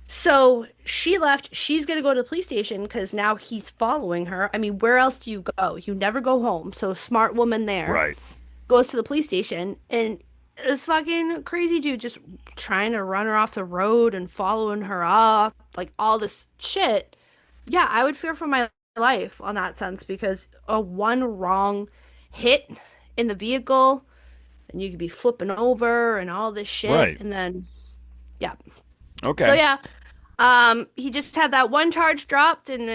So she left. She's gonna go to the police station because now he's following her. I mean, where else do you go? You never go home. So smart woman there Right. goes to the police station and this fucking crazy dude just trying to run her off the road and following her up, like all this shit. Yeah, I would fear for my life on that sense because a one wrong hit in the vehicle and you could be flipping over and all this shit. Right. And then, yeah. Okay. So yeah, he just had that one charge dropped and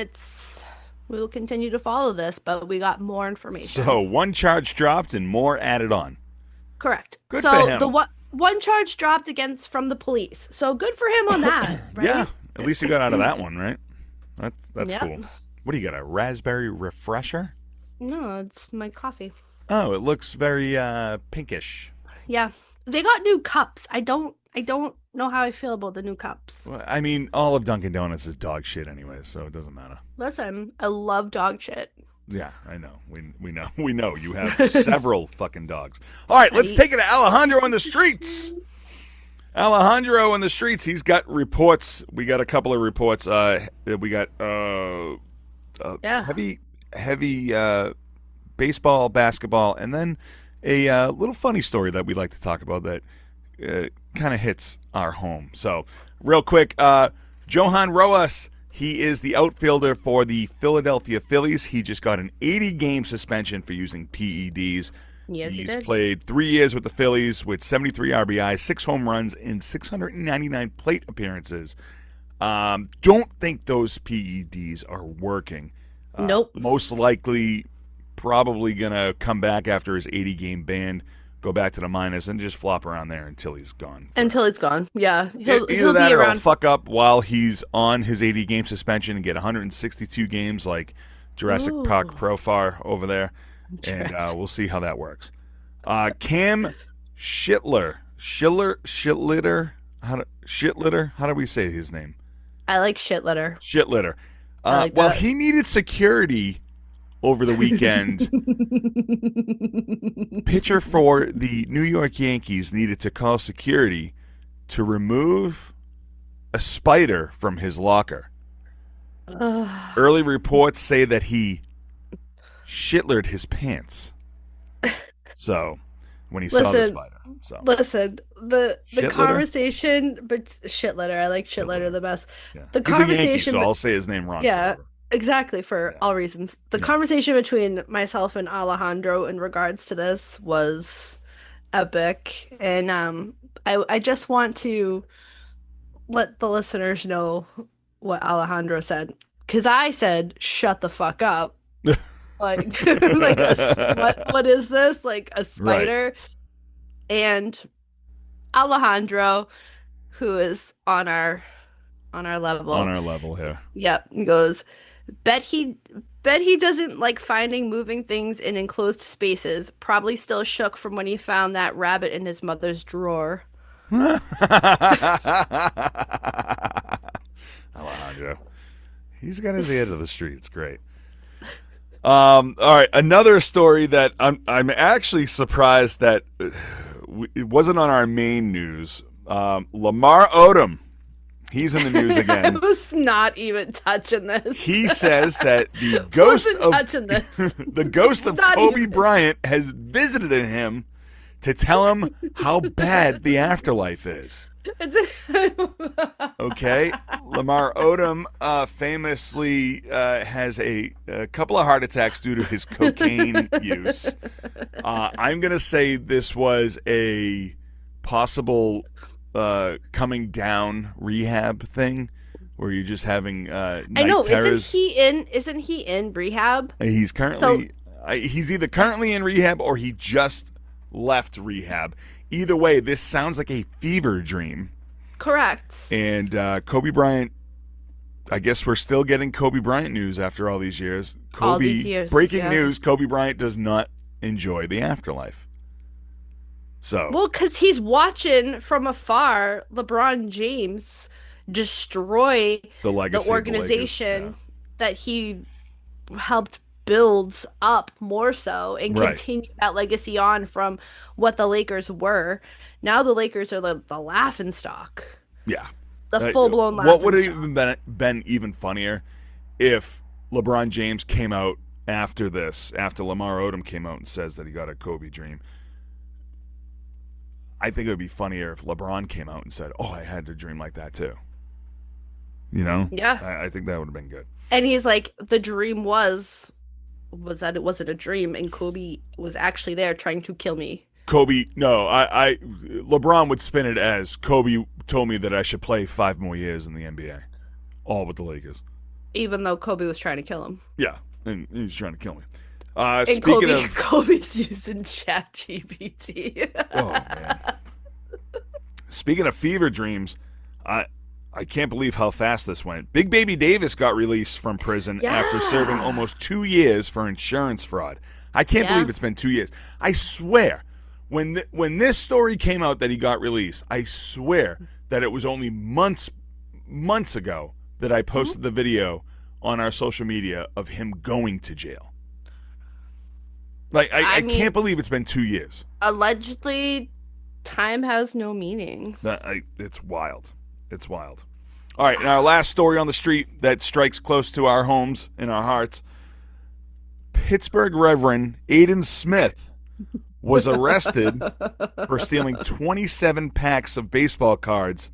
we will continue to follow this, but we got more information. So one charge dropped and more added on. Correct. Good so for him. the one charge dropped against from the police. So good for him on that, right? Yeah. At least he got out of that one, right? That's Yep. cool. What do you got? A raspberry refresher? No, it's my coffee. Oh, it looks very pinkish. Yeah. They got new cups. I don't know how I feel about the new cups. Well, I mean, all of Dunkin' Donuts is dog shit anyway, so it doesn't matter. Listen, I love dog shit. Yeah, I know. We know. We know. You have several fucking dogs. All right, let's Right. take it to Alejandro in the streets. Alejandro in the streets. He's got reports. We got a couple of reports. We got Yeah. heavy baseball, basketball, and then a little funny story that we like to talk about that kind of hits our home. So, real quick, Johan Rojas. He is the outfielder for the Philadelphia Phillies. He just got an 80-game suspension for using PEDs. Yes, he He's did. played 3 years with the Phillies with 73 RBIs, 6 home runs, and 699 plate appearances. Don't think those PEDs are working. Nope. Most likely, probably going to come back after his 80-game ban, go back to the minors, and just flop around there until he's gone. Until it's gone. Yeah. Either He'll that be or he'll around. fuck up while he's on his 80-game suspension and get 162 games like Jurassic Ooh. Park Profar over there. And we'll see how that works. Cam Shitler. How do we say his name? I like shit litter. Shitlitter. I like Well, that. he needed security over the weekend. Pitcher for the New York Yankees needed to call security to remove a spider from his locker. Early reports say that he shitlered his pants. So when he saw the spider. So Listen, the Shit conversation, but shit litter. I like shit litter the best. yeah. The He's a Yankee, conversation, so I'll say his name wrong yeah, forever. exactly for all reasons. The conversation between myself and Alejandro in regards to this was epic, and I just want to let the listeners know what Alejandro said, because I said, "Shut the fuck up." Like, like what is this? Like a Right. spider? And Alejandro, who is on our On level, our level here. yep, he goes, bet he bet he doesn't like finding moving things in enclosed spaces. Probably still shook from when he found that rabbit in his mother's drawer. Alejandro. He's got his ear to the street. It's great. All right, another story that I'm actually surprised that it wasn't on our main news. Lamar Odom, he's in the news I again. was not even touching this. He says that the ghost Wasn't of touching this. the ghost of Not Kobe even. Bryant has visited him to tell him how bad the afterlife is. Okay, Lamar Odom famously has a couple of heart attacks due to his cocaine use. I'm gonna say this was a possible coming down rehab thing, where you're just having night I know. terrors. Isn't he in rehab? He's currently he's either currently in rehab or he just left rehab. Either way, this sounds like a fever dream. Correct. And Kobe Bryant, I guess we're still getting Kobe Bryant news after all these years. All these years, breaking yeah. news, Kobe Bryant does not enjoy the afterlife. So, Well, because he's watching from afar LeBron James destroy the legacy the of the Lakers, organization that he helped build up more so and Right. continue that legacy on from what the Lakers were. Now the Lakers are the laughing stock, yeah. the full-blown laughing What would have stock. even been even funnier if LeBron James came out after this, after Lamar Odom came out and says that he got a Kobe dream. I think it would be funnier if LeBron came out and said, "Oh, I had a dream like that too." You know? Yeah. I think that would have been good. And he's like, the dream was that it wasn't a dream, and Kobe was actually there trying to kill me. Kobe, no, LeBron would spin it as Kobe told me that I should play 5 more years in the NBA, all with the Lakers. Even though Kobe was trying to kill him. Yeah, and he's trying to kill me. And Speaking of, Kobe's using ChatGPT. oh man. Speaking of fever dreams, I can't believe how fast this went. Big Baby Davis got released from prison after serving almost 2 years for insurance fraud. I can't believe it's been 2 years. I swear, when this story came out that he got released, I swear that it was only months ago that I posted the video on our social media of him going to jail. Like, I mean, can't believe it's been 2 years. Allegedly, time has no meaning. It's wild. It's wild. All right, and our last story on the street that strikes close to our homes and our hearts. Pittsburgh Reverend Aiden Smith was arrested for stealing 27 packs of baseball cards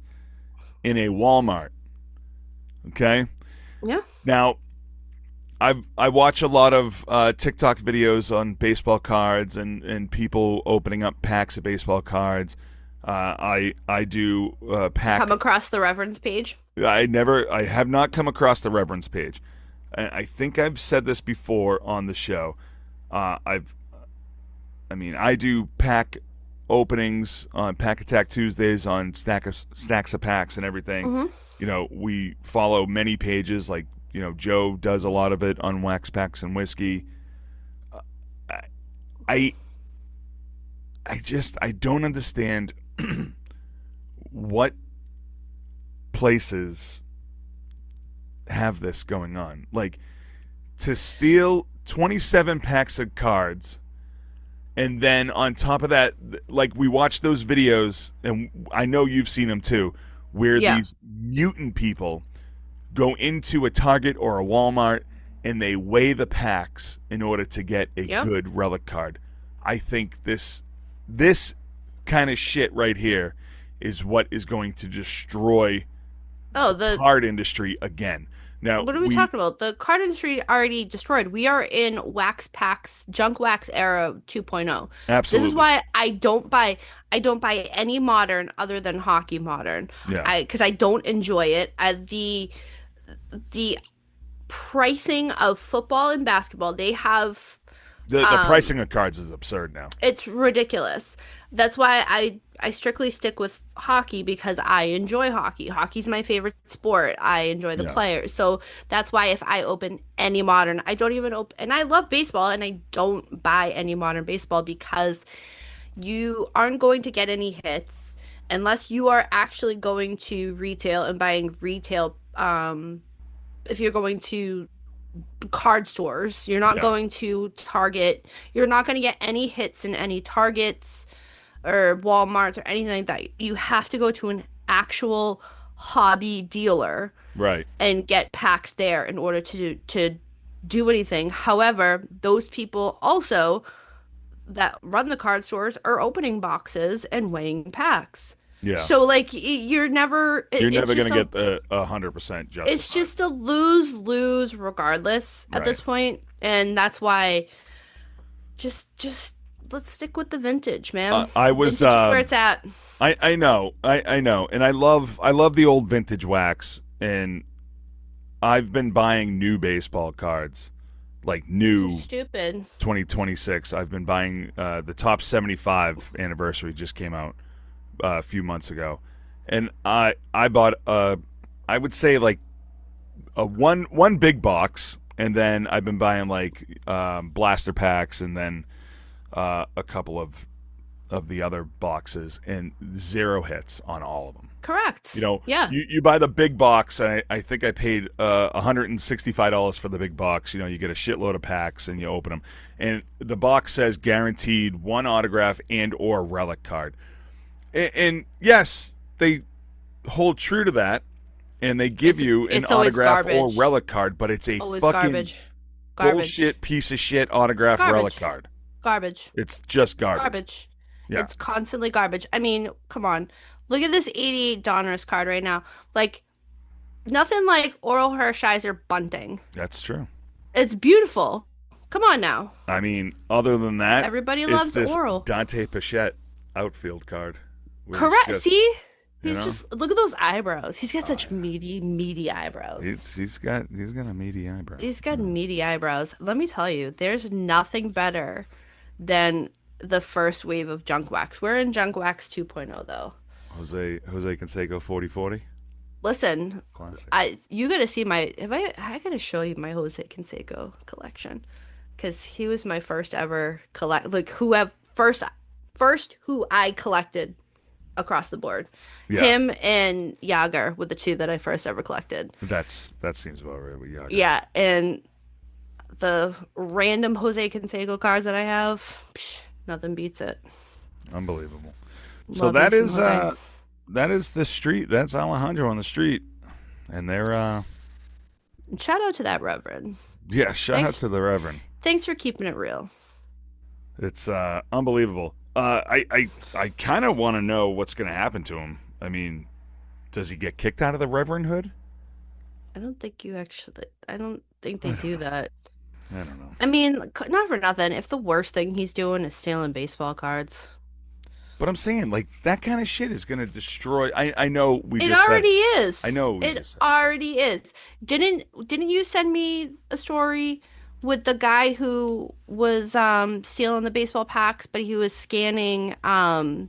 in a Walmart. Okay? Yeah. Now, I watch a lot of TikTok videos on baseball cards and people opening up packs of baseball cards. I do pack. Come across the Reverend's page? I have not come across the Reverend's page. I think I've said this before on the show. I do pack openings on Pack Attack Tuesdays on Stacks of Packs and everything. Mm-hmm. You know, we follow many pages, like, you know, Joe does a lot of it on Wax Packs and Whiskey. I don't understand what places have this going on. Like, to steal 27 packs of cards, and then on top of that, like, we watch those videos, and I know you've seen them too, where these mutant people go into a Target or a Walmart and they weigh the packs in order to get a Yep. good relic card. I think this kind of shit right here is what is going to destroy Oh, the card industry again. Now what are we talking about? The card industry already destroyed. We are in wax packs, junk wax era 2.0. This is absolutely, why I don't buy any modern other than hockey modern. yeah. Because I don't enjoy it. The pricing of football and basketball, they have The pricing of cards is absurd now. it's ridiculous. That's why I strictly stick with hockey because I enjoy hockey. Hockey's my favorite sport. I enjoy the Yeah, players. So that's why if I open any modern, I don't even open, and I love baseball and I don't buy any modern baseball because you aren't going to get any hits unless you are actually going to retail and buying retail. If you're going to card stores, you're not yeah, going to Target. You're not going to get any hits in any Targets or Walmarts or anything like that. You have to go to an actual hobby dealer right. and get packs there in order to do anything. However, those people also that run the card stores are opening boxes and weighing packs. Yeah, So like you're never you're it's never just gonna get the 100% it's justified. just a lose-lose regardless at Right. this point, and that's why just let's stick with the vintage, man. I was Vintage is where it's at. I know, I know, and I love the old vintage wax, and I've been buying new baseball cards, like You're new stupid. 2026. I've been buying the top 75 anniversary just came out a few months ago, and I bought I would say like a one big box, and then I've been buying like blaster packs, and then a couple of the other boxes, and zero hits on all of them. Correct. You know, Yeah. you buy the big box. I think I paid $165 for the big box. You know, you get a shitload of packs and you open them, and the box says guaranteed one autograph and or relic card. And yes, they hold true to that, and they give you an It's always autograph or garbage. relic card, but it's a Always fucking garbage. Garbage. bullshit piece of shit autograph relic Garbage. card. Garbage. It's just It's garbage. garbage. Yeah, It's constantly garbage. I mean, come on. Look at this 88 Donruss card right now. Like nothing like Oral Hershiser bunting. that's true. It's beautiful. Come on now. I mean, other than that, Everybody it's loves this Oral. Dante Pichette outfield card. Where Correct. just, See? you He's know, just look at those eyebrows. He's got such meaty eyebrows. he's got a meaty eyebrow. He's got meaty eyebrows. Let me tell you, there's nothing better than the first wave of junk wax. We're in junk wax 2.0 though. Jose Canseco 4040 Listen, classic. you gotta see I gotta show you my Jose Canseco collection because he was my first ever first who I collected across the board. Yeah, Him and Yager were the two that I first ever collected. that seems about right with Yager. Yeah, and the random Jose Canseco cards that I have, nothing beats it. Unbelievable. So Love me that some is Jose. that is the street. That's Alejandro on the street, and they're And shout out to that Reverend. yeah. Shout out Thanks, to the Reverend. thanks for keeping it real. It's unbelievable. I kind of want to know what's going to happen to him. I mean, does he get kicked out of the Reverend Hood? I don't think they do that. I don't know. I mean, not for nothing. If the worst thing he's doing is stealing baseball cards, But I'm saying, like, that kind of shit is going to destroy. I know we it just said. already is. I know we It just said. already is. Didn't you send me a story with the guy who was stealing the baseball packs, but he was scanning the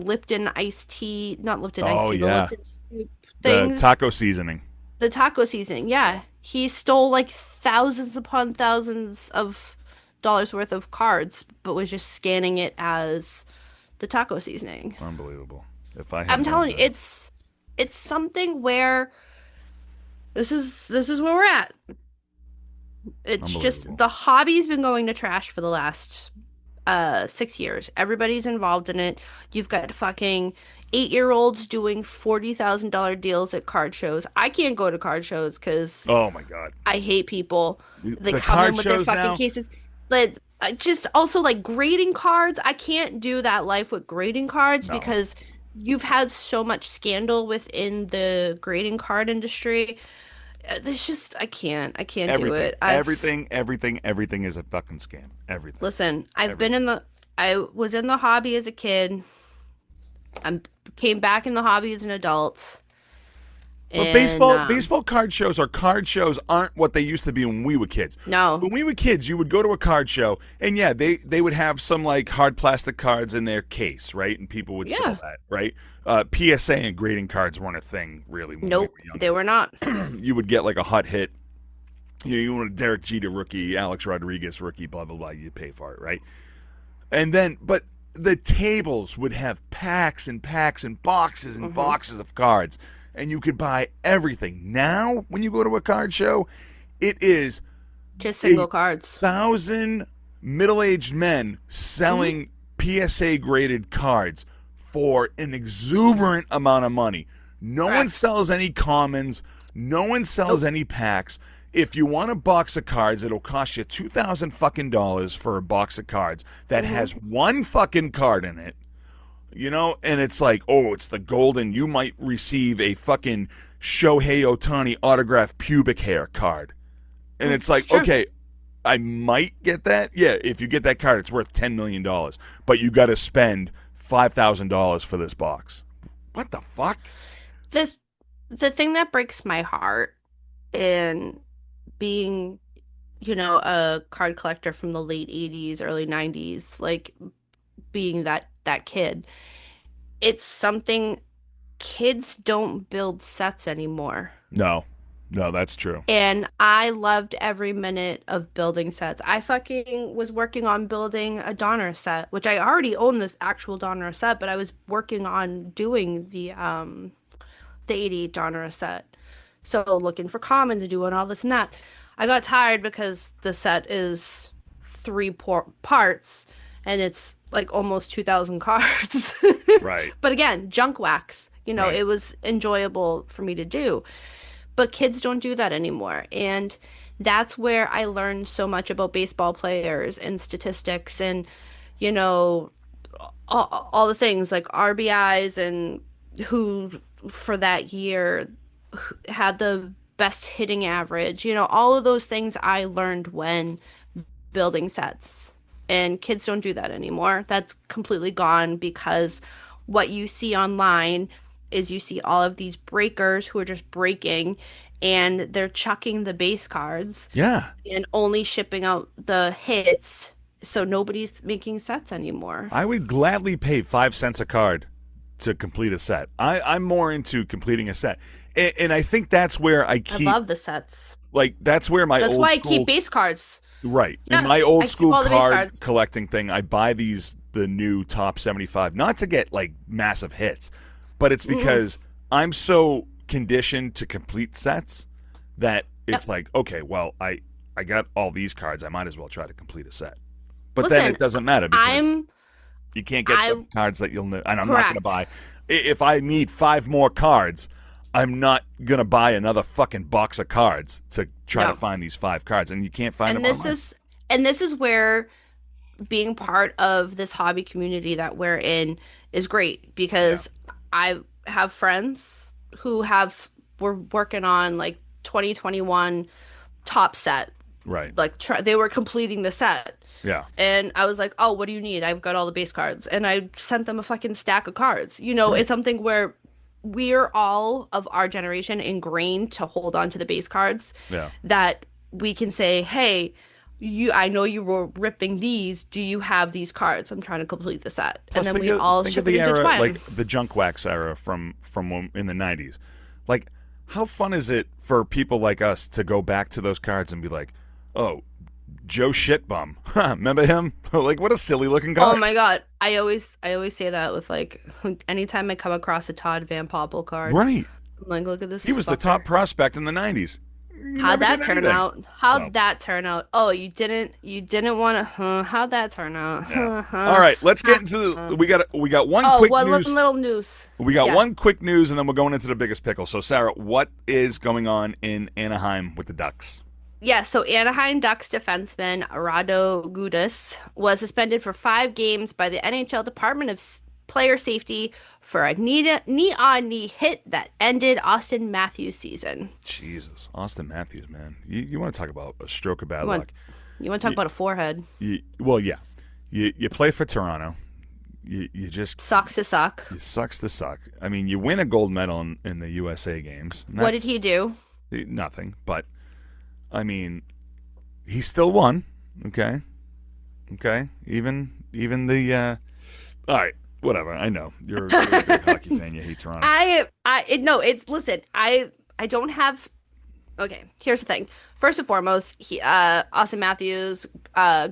Lipton iced tea, not Lipton iced Oh, tea, the yeah. Lipton soup The things, taco seasoning. the taco seasoning. Yeah, he stole like thousands upon thousands of dollars worth of cards, but was just scanning it as the taco seasoning. Unbelievable. If I had I'm known telling you, that. it's something where this is where we're at. It's just Unbelievable. the hobby's been going to trash for the last 6 years. Everybody's involved in it. You've got fucking 8-year-olds doing $40,000 deals at card shows. I can't go to card shows because Oh my god. I hate people. They The come in card with their shows fucking now. cases. But just also like grading cards. I can't do that life with grading cards No. because you've had so much scandal within the grading card industry. There's just I can't do Everything. it. I've Everything is a fucking scam. Everything. Listen, Everything. I was in the hobby as a kid. I came back in the hobby as an adult. But And baseball card shows aren't what they used to be when we were kids. no. When we were kids, you would go to a card show, and yeah, they would have some like hard plastic cards in their case, right? And people would sell Yeah. that, right? PSA and grading cards weren't a thing really when we Nope, were they younger. were not. You would get like a hot hit. You want a Derek Jeter rookie, Alex Rodriguez rookie, blah blah blah. You pay for it, right? And then, but the tables would have packs and packs and boxes and Hmm. boxes of cards, and you could buy everything. Now, when you go to a card show, it is Just a single cards. thousand middle-aged men selling PSA graded cards for an exuberant amount of money. No one Correct. sells any commons. No one sells Nope. any packs. If you want a box of cards, it'll cost you $2,000 for a box of cards that has one fucking card in it. You know, and it's like, oh, it's the golden. You might receive a fucking Shohei Ohtani autographed pubic hair card. And it's like, Sure. okay, I might get that. Yeah, if you get that card, it's worth $10 million. But you got to spend $5,000 for this box. What the fuck? The the thing that breaks my heart in being, a card collector from the late 80s, early 90s, like being that kid, it's something kids don't build sets anymore. No, no, that's true. And I loved every minute of building sets. I fucking was working on building a Donner set, which I already own this actual Donner set, but I was working on doing the 88 Donner set. So looking for commons and doing all this and that. I got tired because the set is three parts and it's like almost 2,000 cards. Right, But again, junk wax. right. It was enjoyable for me to do. But kids don't do that anymore. And that's where I learned so much about baseball players and statistics and, you know, all the things like RBIs and who for that year had the best hitting average. All of those things I learned when building sets. And kids don't do that anymore. That's completely gone because what you see online is you see all of these breakers who are just breaking and they're chucking the base cards Yeah. and only shipping out the hits. So nobody's making sets anymore. I would gladly pay 5 cents a card to complete a set. I'm more into completing a set. And I think that's where I I keep, love the sets. like, that's where my That's old why I school. keep base cards. Right. In Yeah, my I old keep school all the base card cards. collecting thing, I buy the new top 75, not to get like massive hits, but it's because I'm so conditioned to complete sets that it's Yep. like, okay, well, I got all these cards, I might as well try to complete a set. But then Listen, it doesn't matter because I'm you can't get I the cards that you'll know. And I'm not going to correct. buy. If I need 5 more cards, I'm not going to buy another fucking box of cards to try to No. find these 5 cards. And you can't find And them this online. is where being part of this hobby community that we're in is great because I have friends who were working on like 2021 top set. Right. Like they were completing the set. Yeah. And I was like, "Oh, what do you need? I've got all the base cards." And I sent them a fucking stack of cards. It's something where we're all of our generation ingrained to hold on to the base cards Yeah. that we can say, "Hey, I know you were ripping these. Do you have these cards? I'm trying to complete the set." Plus, And then we all think ship of it the era, intertwined. like the junk wax era from in the 90s. Like, how fun is it for people like us to go back to those cards and be like, oh, Joe Shitbum. Remember him? Like, what a silly looking Oh card. my God. I always say that with like anytime I come across a Todd Van Poppel card. Right. I'm like, look at this. He was the fucker. top prospect in the 90s. You How'd never that did turn anything. out? So, How'd that turn out? Oh, you didn't want to, how'd that turn out? yeah. All right, let's get into the. We got one Oh, quick one news. little news. We got Yeah. one quick news, and then we're going into the biggest pickle. So, Sarah, what is going on in Anaheim with the Ducks? Yeah, so Anaheim Ducks defenseman Radko Gudas was suspended for 5 games by the NHL Department of Player Safety for a knee-on-knee hit that ended Auston Matthews' season. Jesus, Auston Matthews, man. You want to talk about a stroke of bad You luck? want, you want to talk about a forehead? Well, yeah. You play for Toronto. You just Sucks to suck. it sucks to suck. I mean, you win a gold medal in the USA games. What did he do? Nothing, but I mean, he still won. Okay. Even the all right, whatever. I know you're a big hockey fan. You hate Toronto. No, it's listen. I don't have. Okay, here's the thing. First and foremost, Auston Matthews,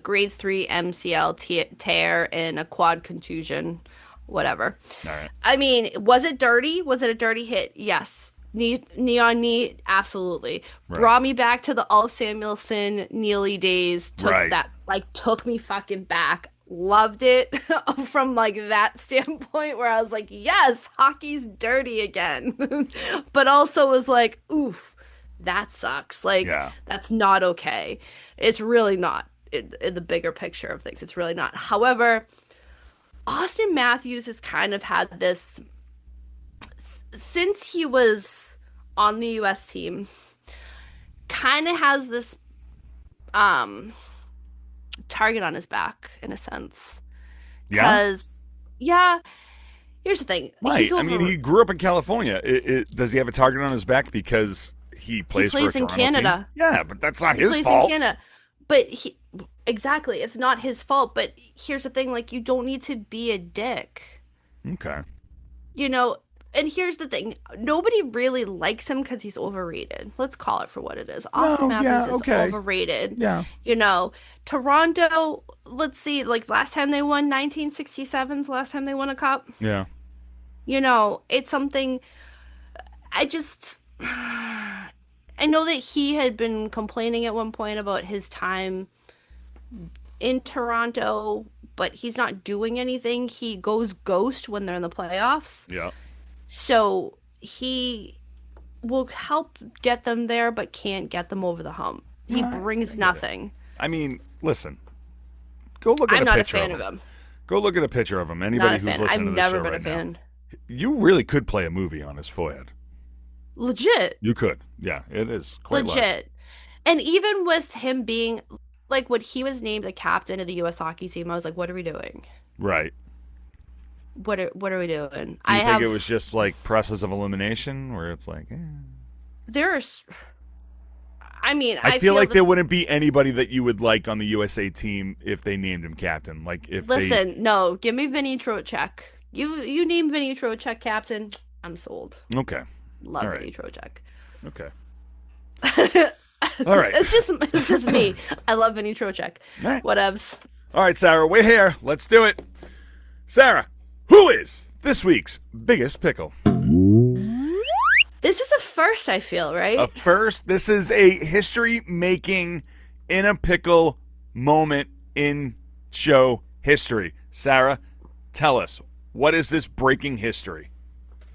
grade 3 MCL tear and a quad contusion, whatever. All right. I mean, was it dirty? Was it a dirty hit? Yes. Knee on knee, absolutely. Right. Brought me back to the Ulf Samuelsson Neely days. Right. Took me fucking back. Loved it from like that standpoint where I was like, yes, hockey's dirty again. But also was like, oof, that sucks. Like, Yeah. that's not okay. It's really not in the bigger picture of things. It's really not. However, Auston Matthews has kind of had this since he was on the US team, kind of has this target on his back in a sense. Yeah. Because here's the thing. Right. I mean, he grew up in California. Does he have a target on his back because he plays for a in Toronto Canada. team? Yeah, but that's not He his plays fault. in Canada. But exactly, it's not his fault. But here's the thing, like, you don't need to be a dick. Okay. You know, and here's the thing. Nobody really likes him because he's overrated. Let's call it for what it is. Auston Matthews is overrated. Yeah. You know, Toronto, let's see, like last time they won, 1967's last time they won a cup. Yeah. You know, it's something I know that he had been complaining at one point about his time in Toronto, but he's not doing anything. He goes ghost when they're in the playoffs. Yeah. So he will help get them there, but can't get them over the hump. He brings nothing. I mean, listen. Go look at I'm a not a picture fan of of him. him. Go look at a picture of him. Not Anybody a who's fan. listening I've to this never show been a right now, fan. you really could play a movie on his forehead. Legit. You could. Yeah, it is quite large. Legit. And even with him being like when he was named the captain of the US hockey team, I was like, what are we doing? Right. What are we doing? Do you think it was just like process of elimination where it's like, there's I feel like there wouldn't be anybody that you would like on the USA team if they named him captain. Like if no, give me Vinny Trocheck. You name Vinny Trocheck captain, I'm sold. Okay. Love All right. Vinny Trocheck. Okay. All right. It's just me. I love Vinny Trocheck. All right. Whatevs. All right, Sarah, we're here. Let's do it. Sarah, who is this week's biggest pickle? This is a first, I feel, right? A first. This is a history-making in a pickle moment in show history. Sarah, tell us, what is this breaking history?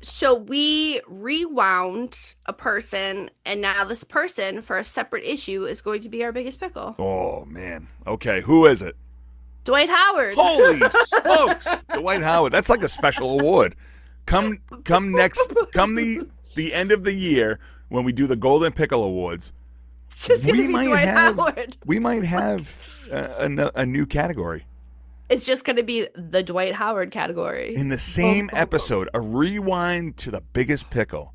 So we rewound a person, and now this person, for a separate issue, is going to be our biggest pickle. Oh, man. Okay, who is it? Dwight Howard. Holy smokes. Dwight Howard. That's like a special award. Come the end of the year when we do the Golden Pickle Awards. It's just going to be Dwight Howard. We might have a new category. It's just going to be the Dwight Howard category. In the same episode, a rewind to the biggest pickle.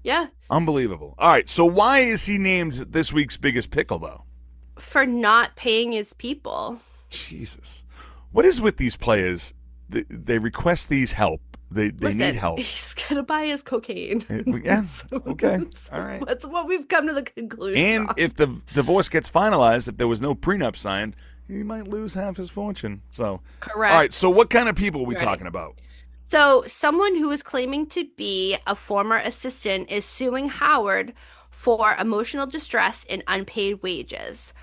Yeah. Unbelievable. All right, so why is he named this week's biggest pickle, though? For not paying his people. Jesus. What is with these players? They request these help. They need help. He's going to buy his cocaine. Yeah, okay. All right. That's what we've come to the conclusion And on. if the divorce gets finalized, if there was no prenup signed, he might lose half his fortune. So, Correct. All right, so what kind of people are we Ready. talking about? So someone who is claiming to be a former assistant is suing Howard for emotional distress and unpaid wages.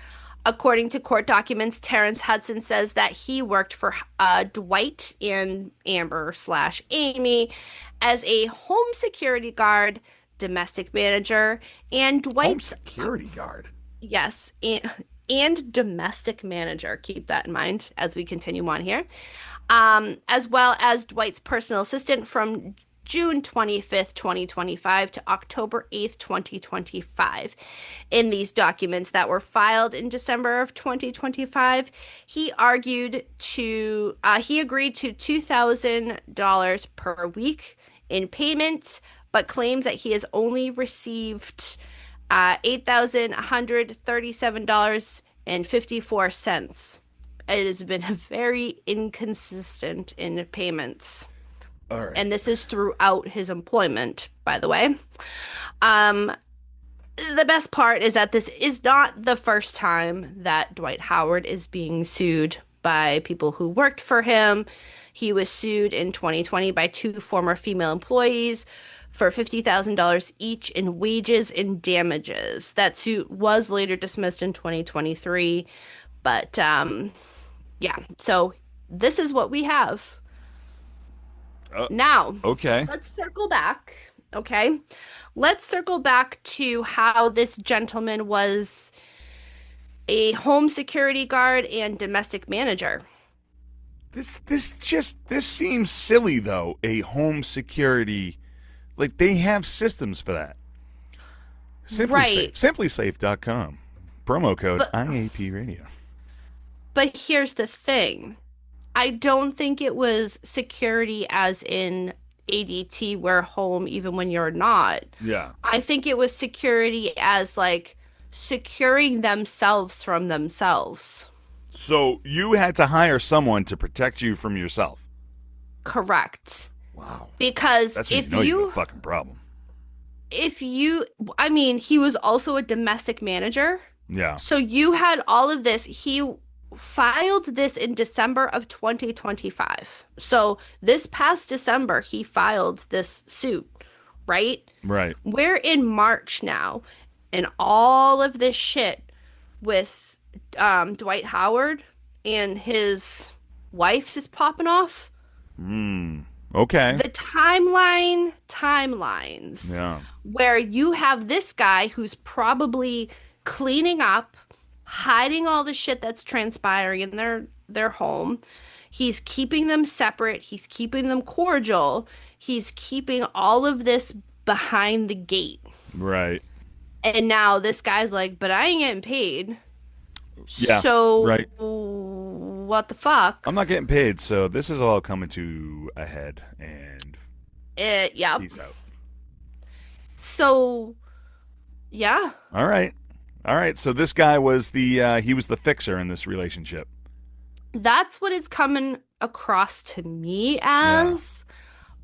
According to court documents, Terrence Hudson says that he worked for Dwight and Amber slash Amy as a home security guard, domestic manager, and Home Dwight's, security guard. yes, and domestic manager. Keep that in mind as we continue on here. As well as Dwight's personal assistant from June 25th, 2025 to October 8th, 2025. In these documents that were filed in December of 2025, he agreed to $2,000 per week in payment, but claims that he has only received $8,137.54. It has been very inconsistent in payments. All right. And this is throughout his employment, by the way. Um, the best part is that this is not the first time that Dwight Howard is being sued by people who worked for him. He was sued in 2020 by two former female employees for $50,000 each in wages and damages. That suit was later dismissed in 2023. But yeah, so this is what we have. Now, Okay. let's circle back. Okay. Let's circle back to how this gentleman was a home security guard and domestic manager. This seems silly though. A home security, like they have systems for that. Right. Simplysafe.com. Promo code But, IAP Radio. but here's the thing. I don't think it was security as in ADT, where home even when you're not. Yeah. I think it was security as like securing themselves from themselves. So you had to hire someone to protect you from yourself. Correct. Wow. Because That's when if you know you you, have a fucking problem. I mean, he was also a domestic manager. Yeah. So you had all of this. He filed this in December of 2025. So this past December, he filed this suit, right? Right. We're in March now, and all of this shit with Dwight Howard and his wife is popping off. Okay. The timelines, Yeah. where you have this guy who's probably cleaning up, hiding all the shit that's transpiring in their home. He's keeping them separate. He's keeping them cordial. He's keeping all of this behind the gate. Right. And now this guy's like, but I ain't getting paid. Yeah, So right. what the fuck? I'm not getting paid, so this is all coming to a head, and Yeah. peace out. So yeah. All right. So this guy was he was the fixer in this relationship. That's what it's coming across to me as.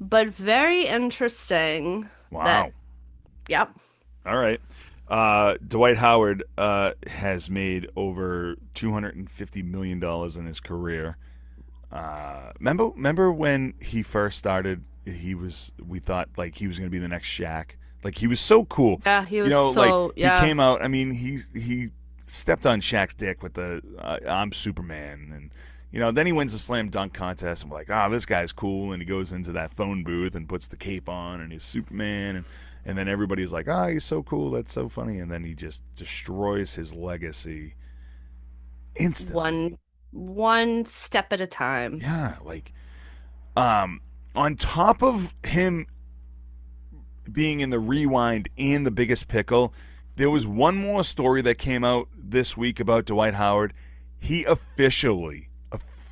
But very interesting. Wow. Yep. All right. Dwight Howard has made over $250 million in his career. Remember when he first started? We thought like he was going to be the next Shaq. Like he was so cool. Yeah, he was he came out. I mean, he stepped on Shaq's dick with the "I'm Superman," and then he wins the slam dunk contest, and we're like, this guy's cool. And he goes into that phone booth and puts the cape on, and he's Superman, and then everybody's like, he's so cool, that's so funny, and then he just destroys his legacy instantly. One step at a time. Yeah, like, on top of him being in the Rewind and the Biggest Pickle, there was one more story that came out this week about Dwight Howard. He officially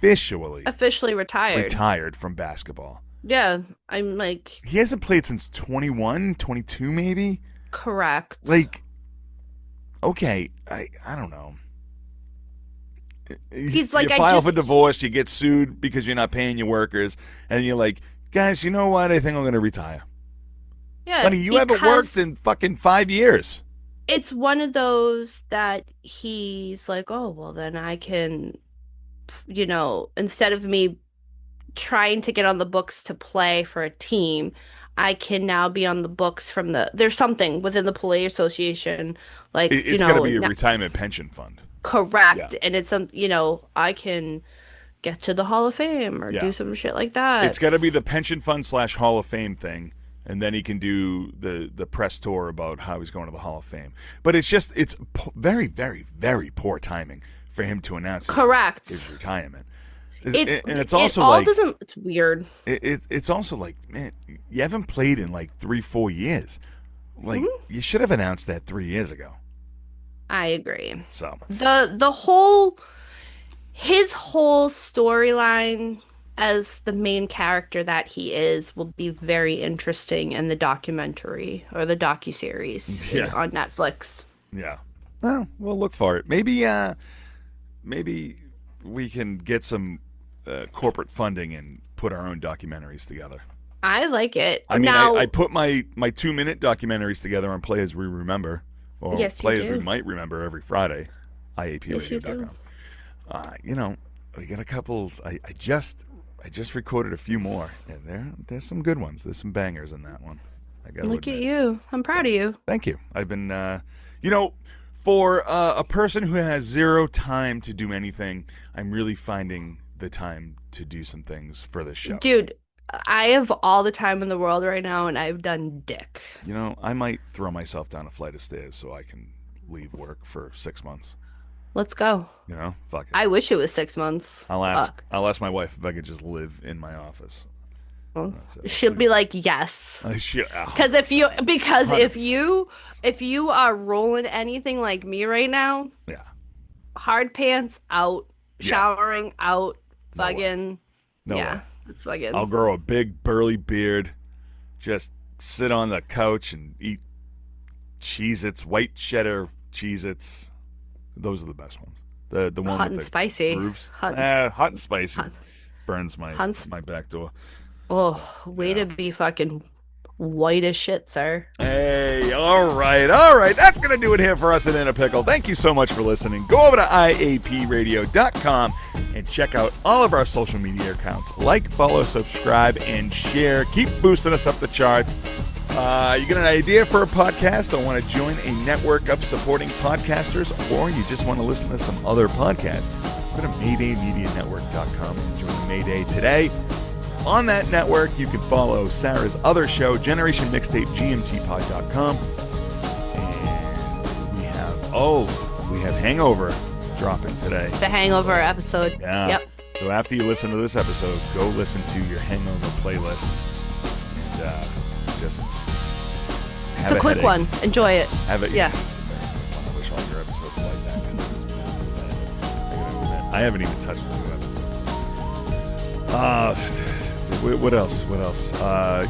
retired from basketball. Yeah, I'm like, He hasn't played since 21, 22 maybe? correct. Like, okay, I don't know. He's like, you file for divorce, you get sued because you're not paying your workers, and you're like, guys, you know what? I think I'm going to retire. Yeah, Honey, you haven't worked in fucking 5 years. It's one of those that he's like, oh, well, then I can, instead of me trying to get on the books to play for a team, I can now be on the books from there's something within the Players Association, like, It's got to be a retirement pension fund. Yeah. correct. And it's, I can get to the Hall of Fame or Yeah. do some shit like that. It's got to be the pension fund / Hall of Fame thing, and then he can do the press tour about how he's going to the Hall of Fame. But it's very, very, very poor timing for him to announce Correct. his retirement. And it's also like it's weird. It's also like, man, you haven't played in like 3-4 years. Like you should have announced that 3 years ago. I agree. So his whole storyline as the main character that he is will be very interesting in the documentary or the docuseries on Netflix. Yeah. Well, we'll look for it. Maybe we can get some corporate funding and put our own documentaries together. I like it. I mean, I put my 2-minute documentaries together on Play As We Remember, or Yes, you Play As do. We Might Remember every Friday, Yes, you do. IAPradio.com. We got a couple. I just recorded a few more, and there's some good ones. There's some bangers in that one. I gotta Look at admit. you. I'm proud of you. Thank you. I've been, for a person who has zero time to do anything, I'm really finding the time to do some things for this show. Dude, I have all the time in the world right now, and I've done dick. I might throw myself down a flight of stairs so I can leave work for 6 months. Let's go. Fuck it. I wish it was 6 months. I'll ask Fuck. my wife if I could just live in my office. Well, That's it. she'll be like, yes. Because if you are rolling anything like me right now, yeah, hard pants out, showering out, No way. fucking No yeah, way. it's fucking. I'll grow a big burly beard, just sit on the couch and eat Cheez-Its, white cheddar Cheez-Its. Those are the best ones. The one Hot with and the spicy. grooves. Hot- Hot and spicy Hot- burns my back door. Oh, way to be fucking white as shit, sir. Hey, all right. That's going to do it here for us at In a Pickle. Thank you so much for listening. Go over to IAPradio.com and check out all of our social media accounts. Like, follow, subscribe, and share. Keep boosting us up the charts. You get an idea for a podcast or want to join a network of supporting podcasters, or you just want to listen to some other podcasts, go to MaydayMediaNetwork.com and join Mayday today. On that network, you can follow Sarah's other show, Generation Mixtape, GMTpod.com. And we have Hangover dropping today. The Hangover episode. Yeah. Yep. So after you listen to this episode, go listen to your Hangover playlist. And just It's a quick one. Enjoy it. Have it. Yeah. I wish all your episodes were like that. 'Cause I haven't even touched the new episode. What else?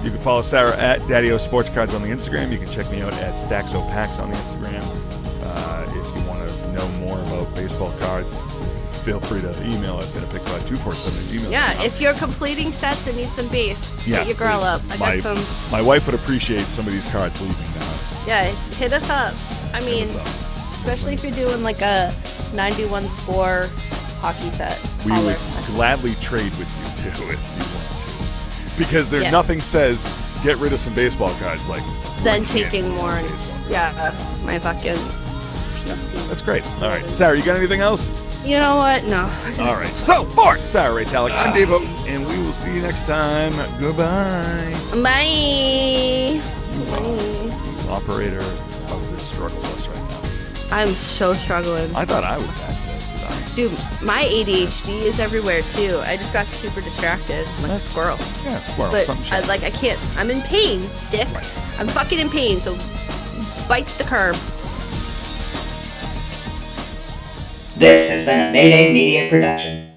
You can follow Sarah at Daddy-O Sports Cards on the Instagram. You can check me out at StacksOPax on the Instagram. If you want to know more about baseball cards, feel free to email us at pickle247@gmail.com. Yeah, if you're completing sets and need some base, hit your girl up. I got some. My wife would appreciate some of these cards leaving the house. Yeah, hit us up. I mean, Hit us up. especially if you're doing like a 91 score hockey set. We Holler. would gladly trade with you too if you want to. Because Yes. nothing says get rid of some baseball cards like Then bringing in taking some more. baseball cards. Yeah, my fucking PC. That's great. All right, Sarah, you got anything else? You know what? No. All right. So for Sarah Ray Talek, I'm Dave Hope, and we will see you next time. Goodbye. Bye. Operator of this struggle bus right now. I'm so struggling. I thought I was back this. Dude, my ADHD is everywhere too. I just got super distracted like a squirrel. Yeah, squirrel. But something I shit. can't. I'm in pain, dick. Right. I'm fucking in pain, so bite the curb. This has been a Mayday Media production.